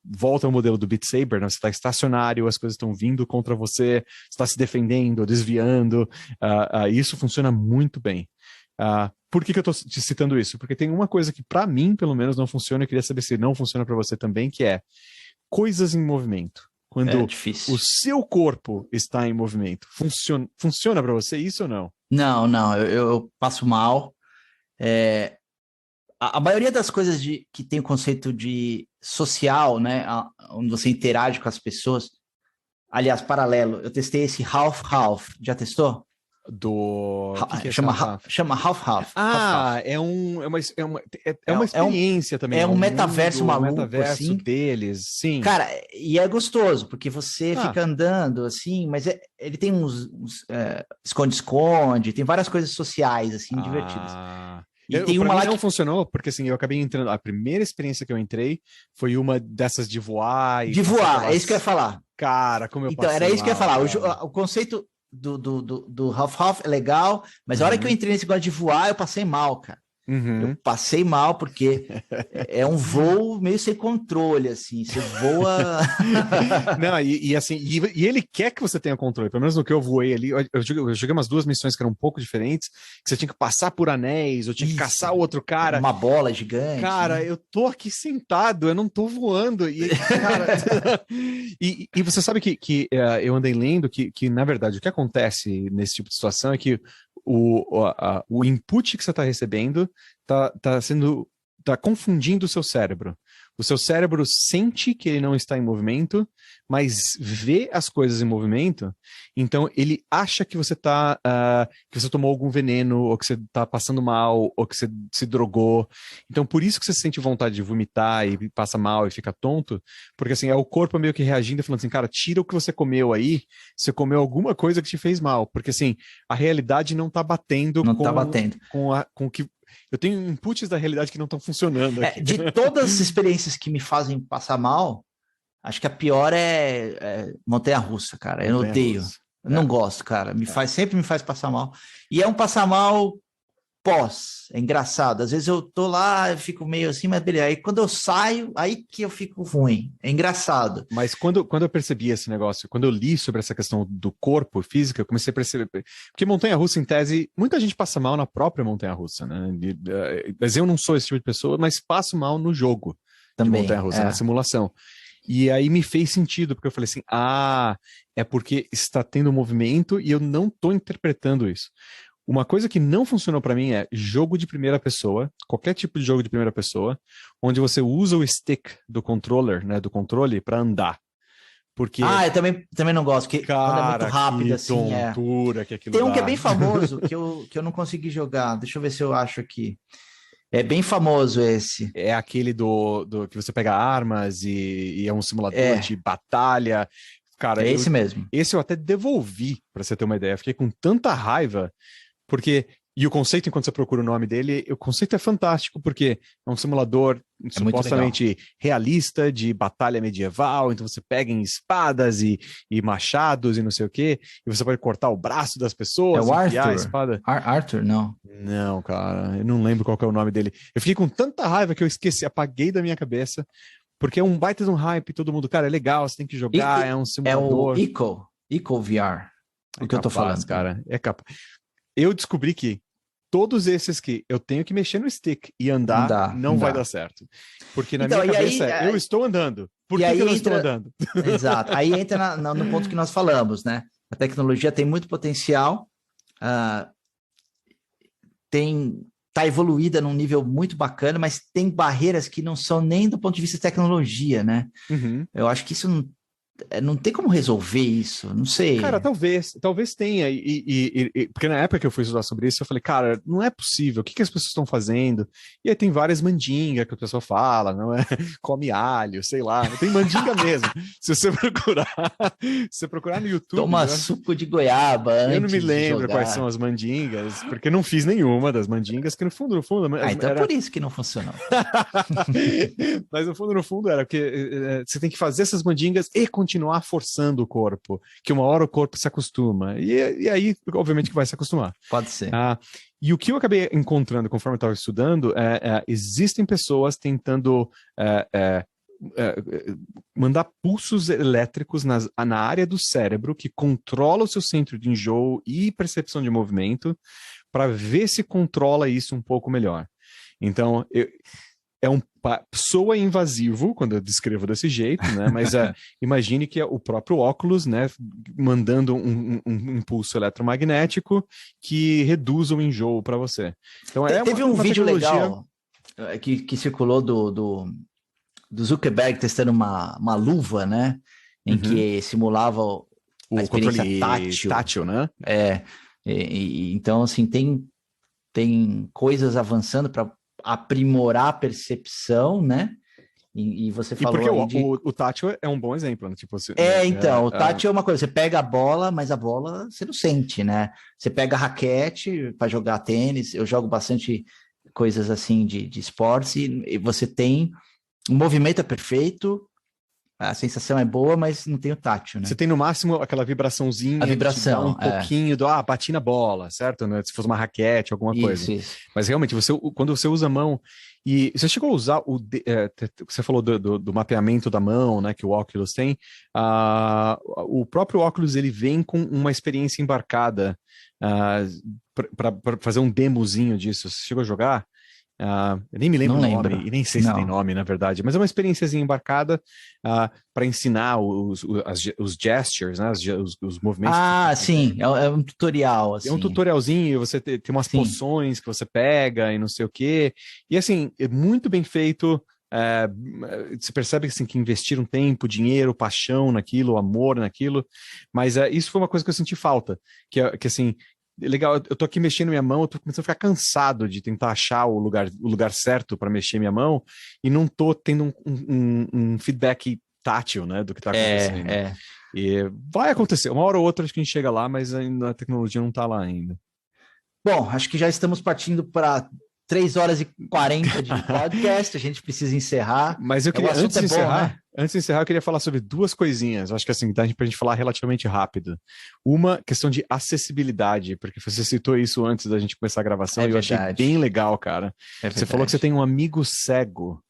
volta ao modelo do Beat Saber, né? Você está estacionário, as coisas estão vindo contra você, você está se defendendo, desviando, isso funciona muito bem. Por que eu estou te citando isso? Porque tem uma coisa que para mim, pelo menos, não funciona, eu queria saber se não funciona para você também, que é coisas em movimento. Quando o seu corpo está em movimento, funciona para você isso ou não? Não, eu passo mal. A maioria das coisas que tem o conceito de social, né, onde você interage com as pessoas, aliás, paralelo, eu testei esse Half-Half, já testou? Chama Half-Half. É uma experiência também. É um metaverso maluco, metaverso assim. deles, sim. Cara, e é gostoso, porque você fica andando, assim, mas ele tem uns esconde-esconde, tem várias coisas sociais, assim, divertidas. E tem uma lá que não funcionou, porque assim, eu acabei entrando. A primeira experiência que eu entrei foi uma dessas de voar. De voar, é isso que eu ia falar. Cara, como eu passei. Então, era isso que eu ia falar. O conceito do Half-Half é legal, mas a hora que eu entrei nesse negócio de voar, eu passei mal, cara. Eu passei mal porque é um voo meio sem controle, assim, você voa... Não, assim, ele quer que você tenha controle, pelo menos no que eu voei ali, eu joguei umas 2 missões que eram um pouco diferentes, que você tinha que passar por anéis, ou tinha que caçar o outro cara. Uma bola gigante. Cara, né? Eu tô aqui sentado, eu não tô voando. Cara, e você sabe que eu andei lendo que, na verdade, o que acontece nesse tipo de situação é que o input que você está recebendo tá confundindo o seu cérebro. O seu cérebro sente que ele não está em movimento, mas vê as coisas em movimento, então ele acha que você que você tomou algum veneno, ou que você está passando mal, ou que você se drogou. Então por isso que você sente vontade de vomitar e passa mal e fica tonto, porque assim, é o corpo meio que reagindo e falando assim, cara, tira o que você comeu aí, você comeu alguma coisa que te fez mal, porque assim, a realidade não está batendo com o que... Eu tenho inputs da realidade que não estão funcionando aqui. De todas as experiências que me fazem passar mal, acho que a pior é montanha-russa, cara. Eu odeio. Eu não gosto, cara. Sempre me faz passar mal. E é um passar mal pós. É engraçado. Às vezes eu tô lá, eu fico meio assim, mas beleza. Aí quando eu saio, aí que eu fico ruim. É engraçado. Mas quando eu percebi esse negócio, quando eu li sobre essa questão do corpo, física, eu comecei a perceber. Porque montanha-russa, em tese, muita gente passa mal na própria montanha-russa, né? Mas eu não sou esse tipo de pessoa, mas passo mal no jogo também, de montanha-russa, na simulação. E aí me fez sentido, porque eu falei assim, é porque está tendo movimento e eu não estou interpretando isso. Uma coisa que não funcionou para mim é jogo de primeira pessoa, qualquer tipo de jogo de primeira pessoa, onde você usa o stick do controller, né, do controle, para andar. Porque... eu também não gosto, porque quando é muito rápido, assim, tontura que aquilo Tem um dá. que é bem famoso, que eu não consegui jogar. Deixa eu ver se eu acho aqui. É bem famoso esse. É aquele do que você pega armas e é um simulador É, de batalha. Cara, é esse mesmo. esse eu até devolvi, para você ter uma ideia. Fiquei com tanta raiva, porque. E o conceito, enquanto você procura o nome dele, o conceito é fantástico, porque é um simulador É muito supostamente realista de batalha medieval, então você pega em espadas e machados e não sei o quê, e você pode cortar o braço das É pessoas, o enfiar a Arthur. espada. Arthur, não. Não, cara, eu não lembro qual que é o nome dele. Eu fiquei com tanta raiva que eu esqueci, apaguei da minha cabeça, porque é um baita de um hype, todo mundo, cara, é legal, você tem que jogar, é um É o simulador. Eco VR, É o que eu tô capaz, falando. cara, é capaz. Eu descobri que todos esses que eu tenho que mexer no stick e andar, não vai dar certo. Porque na Então, minha cabeça, eu estou andando. Por que eu não estou andando? Exato. Aí entra no ponto que nós falamos, né? A tecnologia tem muito potencial, tá evoluída num nível muito bacana, mas tem barreiras que não são nem do ponto de vista de tecnologia, né? Uhum. Eu acho que isso não tem como resolver isso, não sei. Cara, talvez tenha. Porque na época que eu fui estudar sobre isso, eu falei, cara, não é possível, o que as pessoas estão fazendo? E aí tem várias mandingas que a pessoa fala, não é? Come alho, sei lá, tem mandinga mesmo. Se você procurar no YouTube. Toma suco de goiaba antes. Eu não me lembro de jogar. quais são as mandingas, porque eu não fiz nenhuma das mandingas, que no fundo. Então era... por isso que não funcionou. Mas no fundo era porque você tem que fazer essas mandingas e continuar forçando o corpo, que uma hora o corpo se acostuma. E aí, obviamente, que vai se acostumar. Pode ser. E o que eu acabei encontrando conforme eu estava estudando, existem pessoas tentando mandar pulsos elétricos na área do cérebro que controla o seu centro de enjoo e percepção de movimento para ver se controla isso um pouco melhor. Então, soa invasivo quando eu descrevo desse jeito, né? Mas imagine que é o próprio óculos, né? Mandando um impulso eletromagnético que reduz o enjoo para você. Então, teve um vídeo tecnologia... legal que circulou do Zuckerberg testando uma luva, né? Em que simulava a experiência tátil, né? Então, assim, tem coisas avançando para aprimorar a percepção, né? E você falou porque o tátil é um bom exemplo, né? Tipo, o tátil é uma coisa, você pega a bola, mas a bola você não sente, né? Você pega a raquete para jogar tênis, eu jogo bastante coisas assim de esportes, e você tem o movimento é perfeito, a sensação é boa, mas não tem o tátil, né? Você tem no máximo aquela vibraçãozinha, a vibração, que te dá um pouquinho bati na bola, certo? Né? Se fosse uma raquete, alguma coisa. Isso. Mas realmente, quando você usa a mão, e você chegou a usar você falou do mapeamento da mão, né, que o Oculus tem, o próprio Oculus ele vem com uma experiência embarcada para fazer um demozinho disso. Você chegou a jogar? Eu nem me lembro o nome, e nem sei se tem nome, na verdade, mas é uma experiênciazinha embarcada para ensinar os gestures, né, os movimentos. Sim, é um tutorial. Assim. É um tutorialzinho, você tem umas poções que você pega e não sei o quê. E assim, é muito bem feito. Você percebe assim, que investiram tempo, dinheiro, paixão naquilo, amor naquilo, mas isso foi uma coisa que eu senti falta, que assim, legal, eu tô aqui mexendo minha mão, eu tô começando a ficar cansado de tentar achar o lugar certo para mexer minha mão e não tô tendo um feedback tátil, né, do que tá acontecendo. E vai acontecer, uma hora ou outra acho que a gente chega lá, mas ainda a tecnologia não tá lá ainda. Bom, acho que já estamos partindo para 3h40 de podcast, a gente precisa encerrar. Mas eu queria, antes de encerrar, eu queria falar sobre duas coisinhas. Acho que assim, dá pra gente falar relativamente rápido. Uma, questão de acessibilidade, porque você citou isso antes da gente começar a gravação e eu achei bem legal, cara. Você falou que você tem um amigo cego.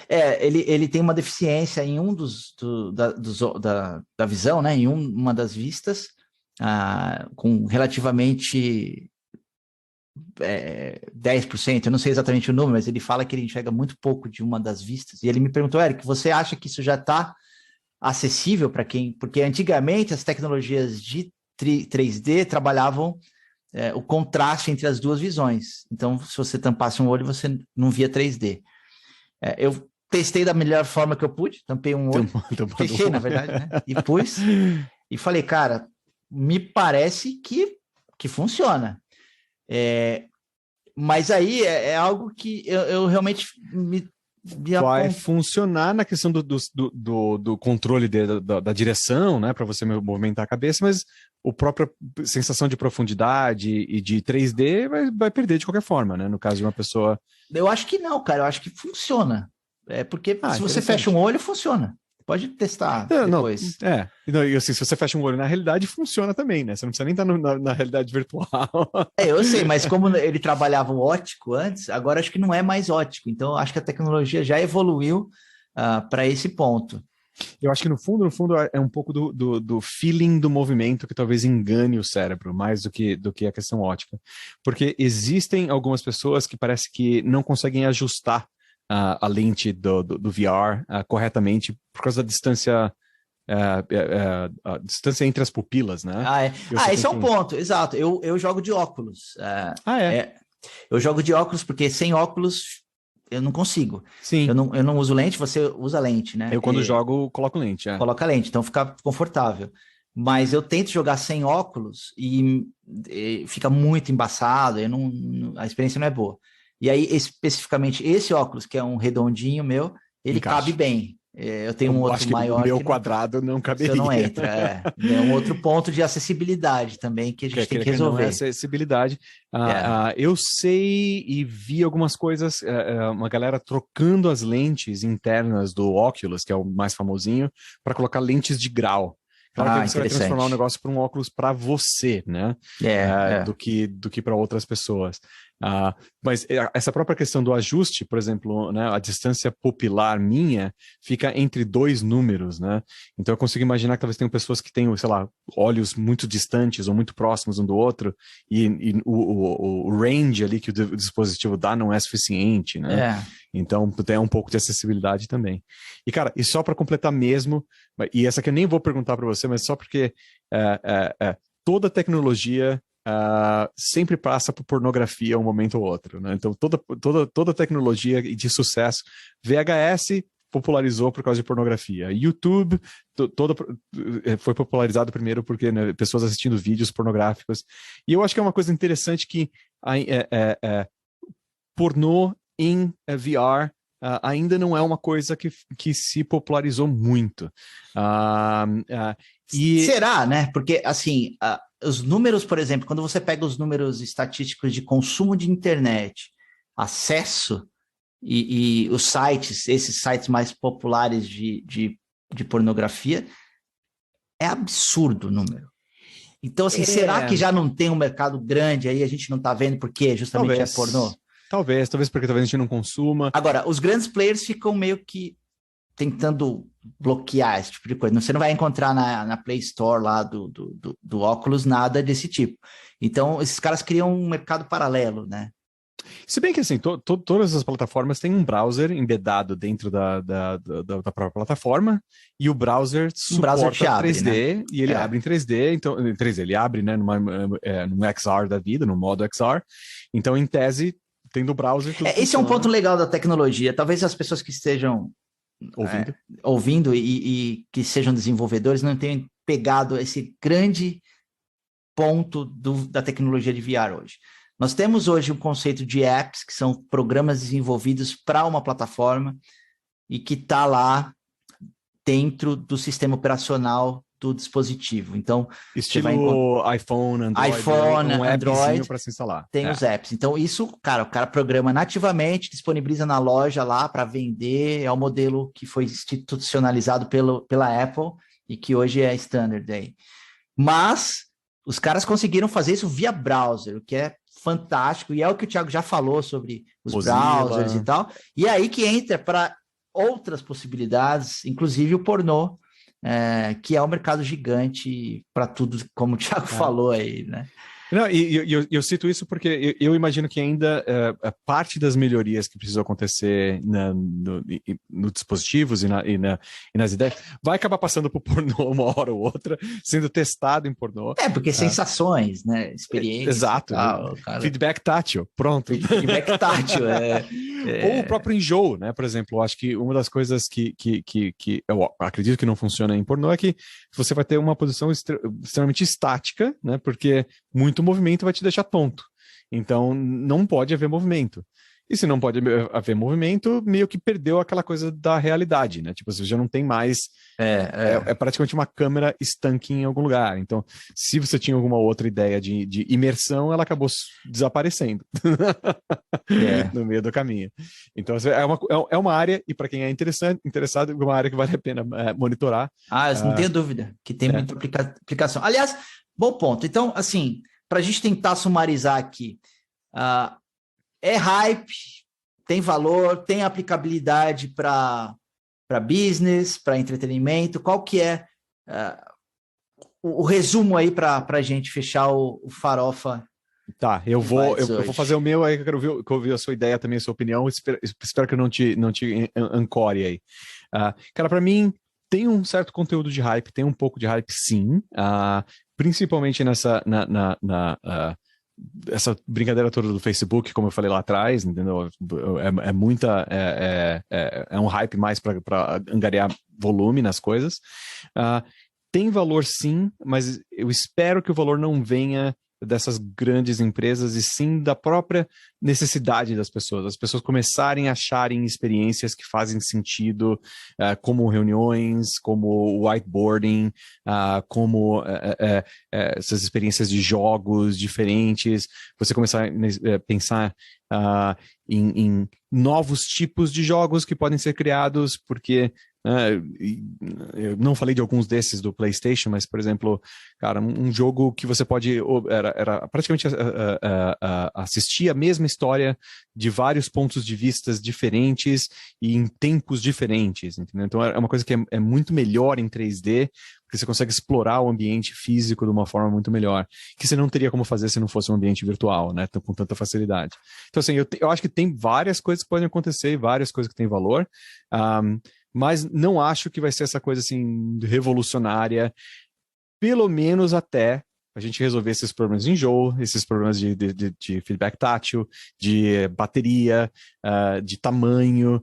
Ele tem uma deficiência em um da visão, né? Em uma das vistas, com relativamente 10%, eu não sei exatamente o número, mas ele fala que ele enxerga muito pouco de uma das vistas. E ele me perguntou, Eric, você acha que isso já está acessível para quem? Porque antigamente as tecnologias de 3D trabalhavam o contraste entre as duas visões. Então, se você tampasse um olho, você não via 3D. Eu testei da melhor forma que eu pude, tampei um olho, fechei, na verdade, né? E pus, e falei, cara, me parece que funciona. Mas aí é algo que eu realmente vai funcionar na questão do controle da direção, né, para você movimentar a cabeça, mas a própria sensação de profundidade e de 3D vai perder de qualquer forma, né, no caso de uma pessoa... Eu acho que não, cara, eu acho que funciona. É porque se você fecha um olho, funciona. Pode testar depois. E assim, se você fecha um olho na realidade, funciona também, né? Você não precisa nem estar na realidade virtual. Eu sei, mas como ele trabalhava o ótico antes, agora acho que não é mais ótico. Então, acho que a tecnologia já evoluiu para esse ponto. Eu acho que no fundo, é um pouco do feeling do movimento que talvez engane o cérebro, mais do que a questão ótica. Porque existem algumas pessoas que parece que não conseguem ajustar a lente do VR corretamente por causa da distância, a distância entre as pupilas, né? Esse é um ponto, exato. Eu jogo de óculos. Eu jogo de óculos porque sem óculos eu não consigo. Sim. Eu não uso lente, você usa lente, né? Eu quando jogo, coloco lente. Coloca lente, então fica confortável. Mas eu tento jogar sem óculos e fica muito embaçado, a experiência não é boa. E aí, especificamente, esse óculos, que é um redondinho meu, ele cabe bem. Eu tenho um outro maior. O meu quadrado não caberia. Você não entra. É um outro ponto de acessibilidade também que a gente tem que resolver. Não é acessibilidade. Eu sei e vi algumas coisas, uma galera trocando as lentes internas do Oculus, que é o mais famosinho, para colocar lentes de grau. Claro que você vai transformar o negócio para um óculos para você, né? Do que para outras pessoas. Mas essa própria questão do ajuste, por exemplo, né, a distância pupilar minha fica entre dois números, né? Então eu consigo imaginar que talvez tenham pessoas que tenham, sei lá, olhos muito distantes ou muito próximos um do outro e o range ali que o dispositivo dá não é suficiente, né? Então tem um pouco de acessibilidade também. E cara, e só para completar mesmo, e essa aqui eu nem vou perguntar para você, mas só porque toda tecnologia sempre passa por pornografia um momento ou outro, né? Então toda tecnologia de sucesso, VHS popularizou por causa de pornografia, YouTube foi popularizado primeiro porque, né, pessoas assistindo vídeos pornográficos, e eu acho que é uma coisa interessante que pornô em VR ainda não é uma coisa que se popularizou muito. Será, né? Porque, assim, os números, por exemplo, quando você pega os números estatísticos de consumo de internet, acesso e os sites, esses sites mais populares de pornografia, é absurdo o número. Então, assim, será que já não tem um mercado grande aí, a gente não está vendo porque justamente é pornô? Talvez porque talvez a gente não consuma. Agora, os grandes players ficam meio que tentando bloquear esse tipo de coisa. Você não vai encontrar na Play Store lá do óculos nada desse tipo. Então, esses caras criam um mercado paralelo, né? Se bem que, assim, todas as plataformas têm um browser embedado dentro da própria plataforma, e o browser suporta 3D, né? E ele abre em 3D, então, ele abre, né, num XR da vida, no modo XR. Então, em tese, tendo o browser... Esse é um ponto legal da tecnologia. Talvez as pessoas que estejam ouvindo e que sejam desenvolvedores não tenham pegado esse grande ponto da tecnologia de VR hoje. Nós temos hoje um conceito de apps, que são programas desenvolvidos para uma plataforma e que está dentro do sistema operacional do dispositivo. Então, estilo iPhone, Android, para se instalar. Tem os apps. Então, isso, cara, o cara programa nativamente, disponibiliza na loja lá para vender. É o modelo que foi institucionalizado pela Apple e que hoje é standard aí. Mas os caras conseguiram fazer isso via browser, o que é fantástico, e é o que o Thiago já falou sobre os browsers e tal. E aí que entra para outras possibilidades, inclusive o pornô, que é um mercado gigante para tudo, como o Thiago falou aí, né? Não, eu cito isso porque eu imagino que ainda parte das melhorias que precisam acontecer no dispositivos e nas ideias vai acabar passando por pornô uma hora ou outra, sendo testado em pornô. Porque sensações, né? Experiências. Exato. Tal, cara. Feedback tátil, pronto. Feedback tátil, Ou o próprio enjoo, né? Por exemplo, eu acho que uma das coisas que eu acredito que não funciona em pornô é que você vai ter uma posição extremamente estática, né? Porque muito movimento vai te deixar tonto. Então, não pode haver movimento. E se não pode haver movimento, meio que perdeu aquela coisa da realidade, né? Tipo, você já não tem mais. É praticamente uma câmera estanque em algum lugar. Então, se você tinha alguma outra ideia de imersão, ela acabou desaparecendo no meio do caminho. Então, é uma área, e para quem é interessado, é uma área que vale a pena monitorar. Eu não tenho dúvida que tem muita aplicação. Aliás, bom ponto. Então, assim, para a gente tentar sumarizar aqui, é hype, tem valor, tem aplicabilidade para business, para entretenimento. Qual que é o resumo aí para a gente fechar o Farofa? Tá, eu vou fazer o meu aí, que eu quero ouvir a sua ideia também, a sua opinião. Espero que eu não te ancore aí. Cara, para mim, tem um certo conteúdo de hype, tem um pouco de hype, sim. Principalmente essa brincadeira toda do Facebook, como eu falei lá atrás, entendeu? É um hype mais para angariar volume nas coisas. Tem valor sim, mas eu espero que o valor não venha dessas grandes empresas e sim da própria necessidade das pessoas. As pessoas começarem a acharem experiências que fazem sentido, como reuniões, como whiteboarding, como essas experiências de jogos diferentes. Você começar a pensar em novos tipos de jogos que podem ser criados, porque eu não falei de alguns desses do PlayStation, mas, por exemplo, cara, um jogo que você pode era praticamente assistir a mesma história de vários pontos de vistas diferentes e em tempos diferentes, entendeu? Então é uma coisa que é muito melhor em 3D, porque você consegue explorar o ambiente físico de uma forma muito melhor, que você não teria como fazer se não fosse um ambiente virtual, né, com tanta facilidade. Então, assim, eu acho que tem várias coisas que podem acontecer, várias coisas que têm valor, mas não acho que vai ser essa coisa assim revolucionária, pelo menos até a gente resolver esses problemas de enjoo, esses problemas de feedback tátil, de bateria, de tamanho,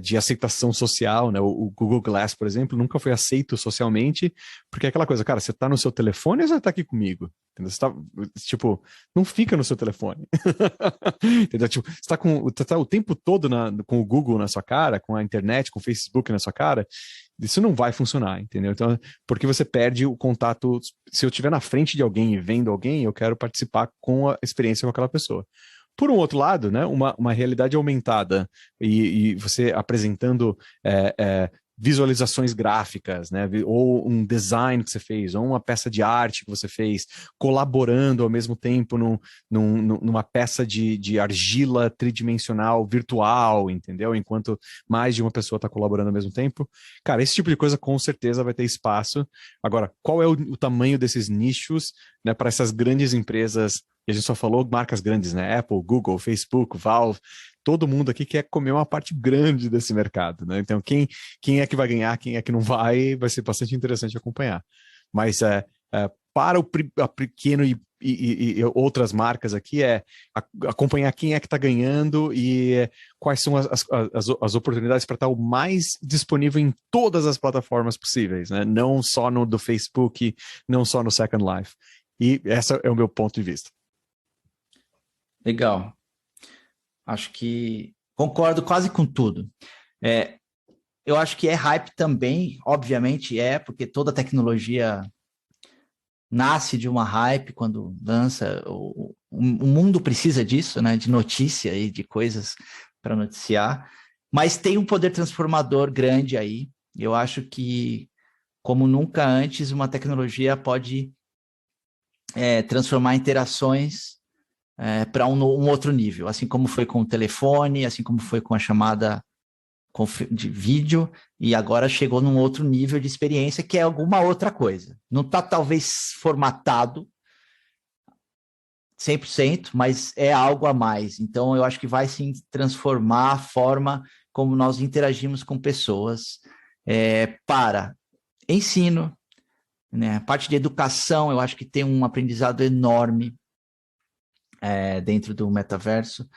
de aceitação social, né? O Google Glass, por exemplo, nunca foi aceito socialmente, porque é aquela coisa, cara, você tá no seu telefone ou você tá aqui comigo? Entendeu? Você tá, tipo, não fica no seu telefone. Entendeu? Tipo, você tá o tempo todo com o Google na sua cara, com a internet, com o Facebook na sua cara, isso não vai funcionar, entendeu? Então, porque você perde o contato. Se eu estiver na frente de alguém e vendo alguém, eu quero participar com a experiência com aquela pessoa. Por um outro lado, né, uma realidade aumentada e você apresentando visualizações gráficas, né, ou um design que você fez, ou uma peça de arte que você fez, colaborando ao mesmo tempo numa peça de argila tridimensional virtual, entendeu? Enquanto mais de uma pessoa está colaborando ao mesmo tempo. Cara, esse tipo de coisa com certeza vai ter espaço. Agora, qual é o tamanho desses nichos, né, para essas grandes empresas? E a gente só falou marcas grandes, né? Apple, Google, Facebook, Valve. Todo mundo aqui quer comer uma parte grande desse mercado, né? Então, quem é que vai ganhar, quem é que não vai ser bastante interessante acompanhar. Mas para o pequeno e outras marcas aqui acompanhar quem é que está ganhando e quais são as oportunidades para estar o mais disponível em todas as plataformas possíveis, né? Não só no do Facebook, não só no Second Life. E esse é o meu ponto de vista. Legal. Acho que concordo quase com tudo. Eu acho que é hype também, obviamente porque toda tecnologia nasce de uma hype quando lança. O mundo precisa disso, né? De notícia e de coisas para noticiar, mas tem um poder transformador grande aí. Eu acho que, como nunca antes, uma tecnologia pode transformar interações para um outro nível, assim como foi com o telefone, assim como foi com a chamada de vídeo, e agora chegou num outro nível de experiência que é alguma outra coisa. Não está talvez formatado 100%, mas é algo a mais. Então, eu acho que vai sim transformar a forma como nós interagimos com pessoas para ensino, né? A parte de educação, eu acho que tem um aprendizado enorme dentro do metaverso.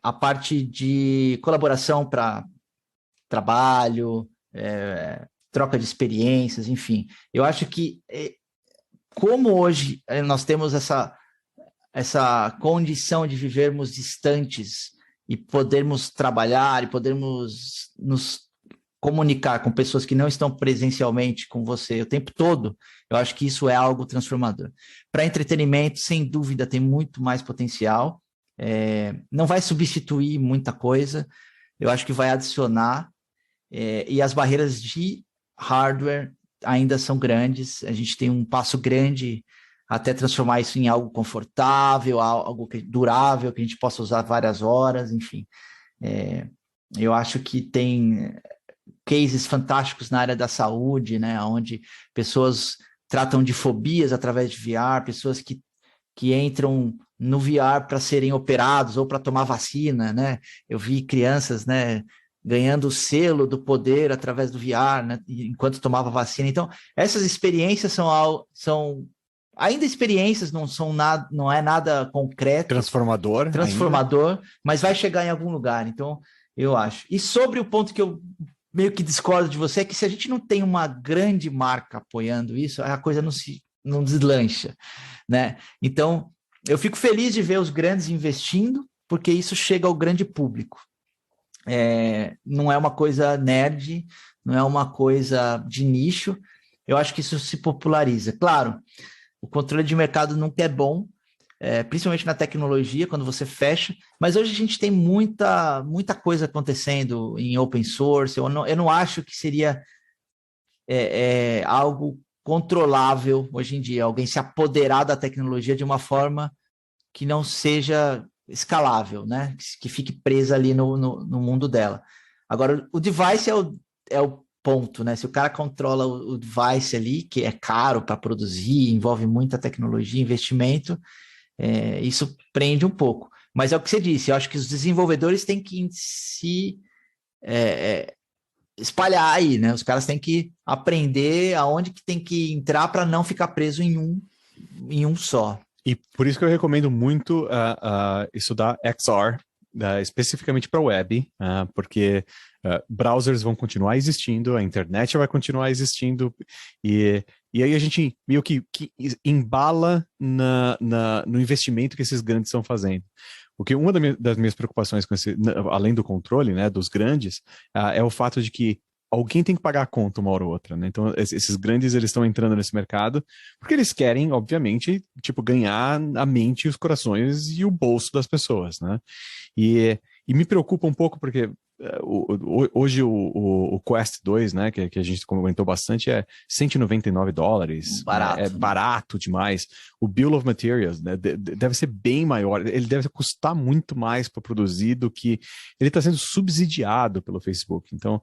A parte de colaboração para trabalho, troca de experiências, enfim. Eu acho que, como hoje nós temos essa condição de vivermos distantes e podermos trabalhar e podermos nos comunicar com pessoas que não estão presencialmente com você o tempo todo, eu acho que isso é algo transformador. Para entretenimento, sem dúvida, tem muito mais potencial. Não vai substituir muita coisa, eu acho que vai adicionar, e as barreiras de hardware ainda são grandes, a gente tem um passo grande até transformar isso em algo confortável, algo durável, que a gente possa usar várias horas, enfim. Eu acho que tem cases fantásticos na área da saúde, né, onde pessoas tratam de fobias através de VR, pessoas que entram no VR para serem operados ou para tomar vacina, né? Eu vi crianças, né, ganhando o selo do poder através do VR, né, enquanto tomava vacina. Então, essas experiências são ainda experiências, não é nada concreto. Transformador, mas vai chegar em algum lugar. Então, eu acho. E sobre o ponto que eu meio que discordo de você, é que se a gente não tem uma grande marca apoiando isso, a coisa não deslancha, né? Então, eu fico feliz de ver os grandes investindo, porque isso chega ao grande público. Não é uma coisa nerd, não é uma coisa de nicho. Eu acho que isso se populariza. Claro, o controle de mercado nunca é bom, principalmente na tecnologia, quando você fecha, mas hoje a gente tem muita coisa acontecendo em open source. Eu não acho que seria algo controlável hoje em dia, alguém se apoderar da tecnologia de uma forma que não seja escalável, né? Que fique presa ali no mundo dela. Agora, o device é o ponto, né? Se o cara controla o device ali, que é caro para produzir, envolve muita tecnologia, investimento, isso prende um pouco. Mas é o que você disse, eu acho que os desenvolvedores têm que se espalhar aí, né? Os caras têm que aprender aonde que tem que entrar para não ficar preso em um só. E por isso que eu recomendo muito estudar XR, especificamente para web, porque browsers vão continuar existindo, a internet vai continuar existindo, e aí a gente meio que embala no investimento que esses grandes estão fazendo. Porque uma das minhas preocupações com além do controle, né, dos grandes, é o fato de que alguém tem que pagar a conta uma hora ou outra, né? Então, esses grandes, eles estão entrando nesse mercado porque eles querem, obviamente, tipo, ganhar a mente, os corações e o bolso das pessoas, né? E me preocupa um pouco porque hoje o Quest 2, né, que a gente comentou bastante, é $199. Barato. É barato demais. O Bill of Materials, né, deve ser bem maior. Ele deve custar muito mais para produzir do que ele está sendo subsidiado pelo Facebook. Então,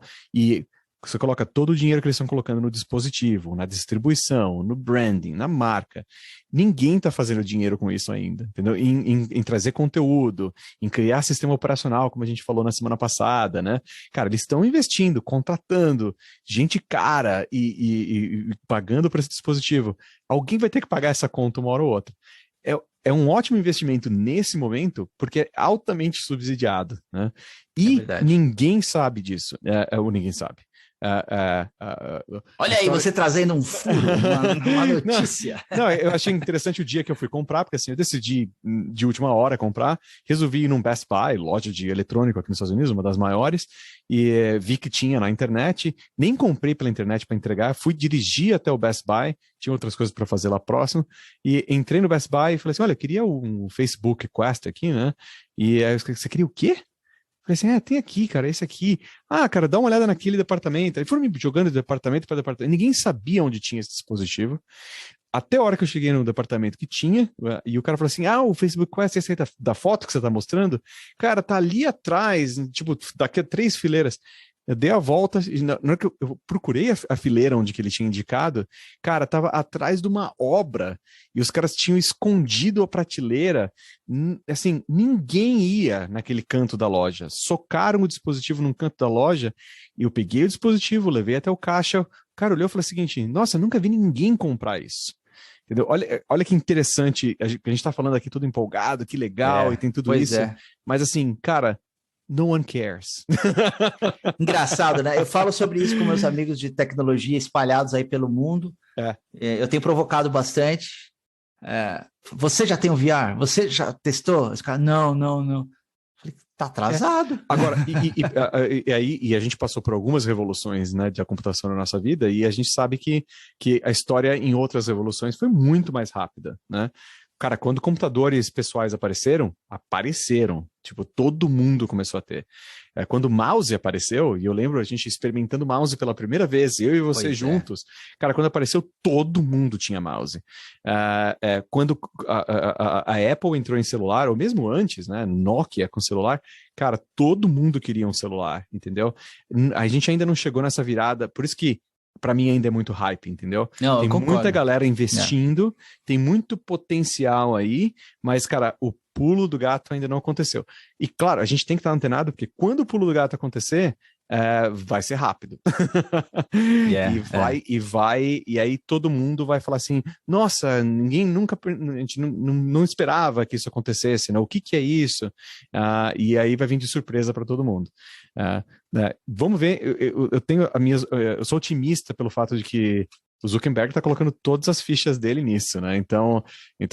você coloca todo o dinheiro que eles estão colocando no dispositivo, na distribuição, no branding, na marca. Ninguém está fazendo dinheiro com isso ainda, entendeu? Em trazer conteúdo, em criar sistema operacional, como a gente falou na semana passada, né? Cara, eles estão investindo, contratando gente cara e pagando para esse dispositivo. Alguém vai ter que pagar essa conta uma hora ou outra. É um ótimo investimento nesse momento, porque é altamente subsidiado, né? E ninguém sabe disso, ou ninguém sabe. Olha aí, você trazendo um furo, uma notícia. Não, eu achei interessante o dia que eu fui comprar, porque assim, eu decidi de última hora comprar, resolvi ir num Best Buy, loja de eletrônico aqui nos Estados Unidos, uma das maiores, e vi que tinha na internet, nem comprei pela internet para entregar, fui dirigir até o Best Buy, tinha outras coisas para fazer lá próximo, e entrei no Best Buy e falei assim, olha, eu queria um Facebook Quest aqui, né? E aí, você queria o quê? Falei assim, tem aqui, cara, esse aqui. Ah, cara, dá uma olhada naquele departamento. Aí foram me jogando de departamento para departamento. Ninguém sabia onde tinha esse dispositivo. Até a hora que eu cheguei no departamento que tinha, e o cara falou assim, o Facebook Quest, esse aí da foto que você tá mostrando, cara, tá ali atrás, tipo, daqui a 3 fileiras. Eu dei a volta, na hora que eu procurei a fileira onde que ele tinha indicado, cara, tava atrás de uma obra, e os caras tinham escondido a prateleira, assim, ninguém ia naquele canto da loja, socaram o dispositivo num canto da loja, e eu peguei o dispositivo, levei até o caixa, o cara olhou e falou o seguinte, nossa, nunca vi ninguém comprar isso. Entendeu? Olha que interessante, a gente tá falando aqui tudo empolgado, que legal, e tem tudo isso, mas assim, cara, no one cares. Engraçado, né? Eu falo sobre isso com meus amigos de tecnologia espalhados aí pelo mundo. Eu tenho provocado bastante. você já tem um VR? Você já testou? Os caras, não. Falei, tá atrasado. Agora, e a gente passou por algumas revoluções, né, da computação na nossa vida, e a gente sabe que a história em outras revoluções foi muito mais rápida, né? Cara, quando computadores pessoais apareceram, tipo, todo mundo começou a ter. Quando o mouse apareceu, e eu lembro a gente experimentando mouse pela primeira vez, eu e você juntos, cara, quando apareceu, todo mundo tinha mouse. Quando a Apple entrou em celular, ou mesmo antes, né, Nokia com celular, cara, todo mundo queria um celular, entendeu? A gente ainda não chegou nessa virada, por isso que para mim ainda é muito hype, entendeu? Não, tem muita galera investindo, tem muito potencial aí, mas, cara, o pulo do gato ainda não aconteceu. E, claro, a gente tem que estar antenado, porque quando o pulo do gato acontecer, vai ser rápido. E aí todo mundo vai falar assim, nossa, a gente não esperava que isso acontecesse, né? O que é isso? E aí vai vir de surpresa para todo mundo. Vamos ver, eu sou otimista pelo fato de que o Zuckerberg está colocando todas as fichas dele nisso, né? Então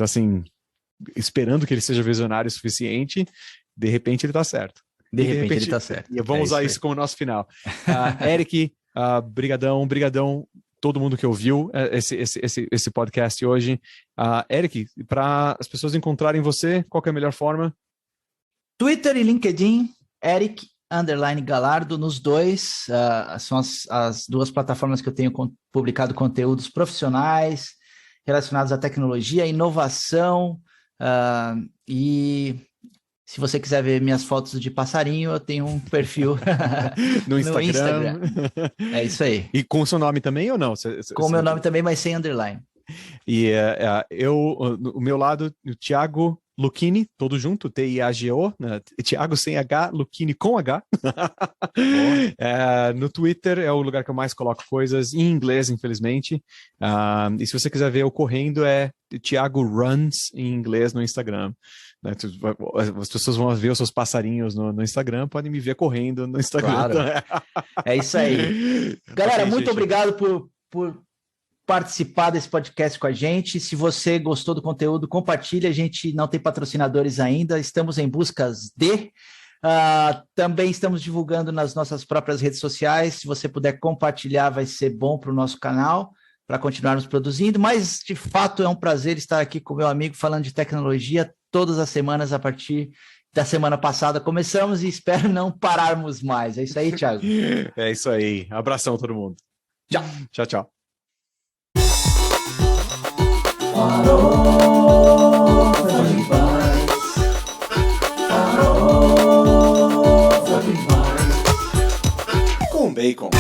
assim, esperando que ele seja visionário o suficiente, de repente ele está certo. De repente ele tá certo. E vamos usar isso como nosso final. Eric, brigadão, todo mundo que ouviu esse podcast hoje. Eric, para as pessoas encontrarem você, qual que é a melhor forma? Twitter e LinkedIn, Eric_Galardo, nos dois. São as duas plataformas que eu tenho publicado conteúdos profissionais relacionados à tecnologia, inovação e... Se você quiser ver minhas fotos de passarinho, eu tenho um perfil no Instagram. É isso aí. E com o seu nome também ou não? Com o meu nome também, mas sem underline. E o meu lado, o Thiago Lucchini, todo junto, T-I-A-G-O, né? Thiago sem H, Lucchini com H. No Twitter é o lugar que eu mais coloco coisas, em inglês, infelizmente. E se você quiser ver eu correndo, é Thiago Runs em inglês no Instagram. As pessoas vão ver os seus passarinhos no Instagram, podem me ver correndo no Instagram. Claro. É isso aí. Galera, muito obrigado por participar desse podcast com a gente. Se você gostou do conteúdo, compartilhe. A gente não tem patrocinadores ainda, estamos em busca de... também estamos divulgando nas nossas próprias redes sociais. Se você puder compartilhar, vai ser bom para o nosso canal, para continuarmos produzindo. Mas, de fato, é um prazer estar aqui com meu amigo falando de tecnologia todas as semanas a partir da semana passada. Começamos e espero não pararmos mais. É isso aí, Thiago? É isso aí. Abração a todo mundo. Tchau. Tchau, tchau. Com bacon.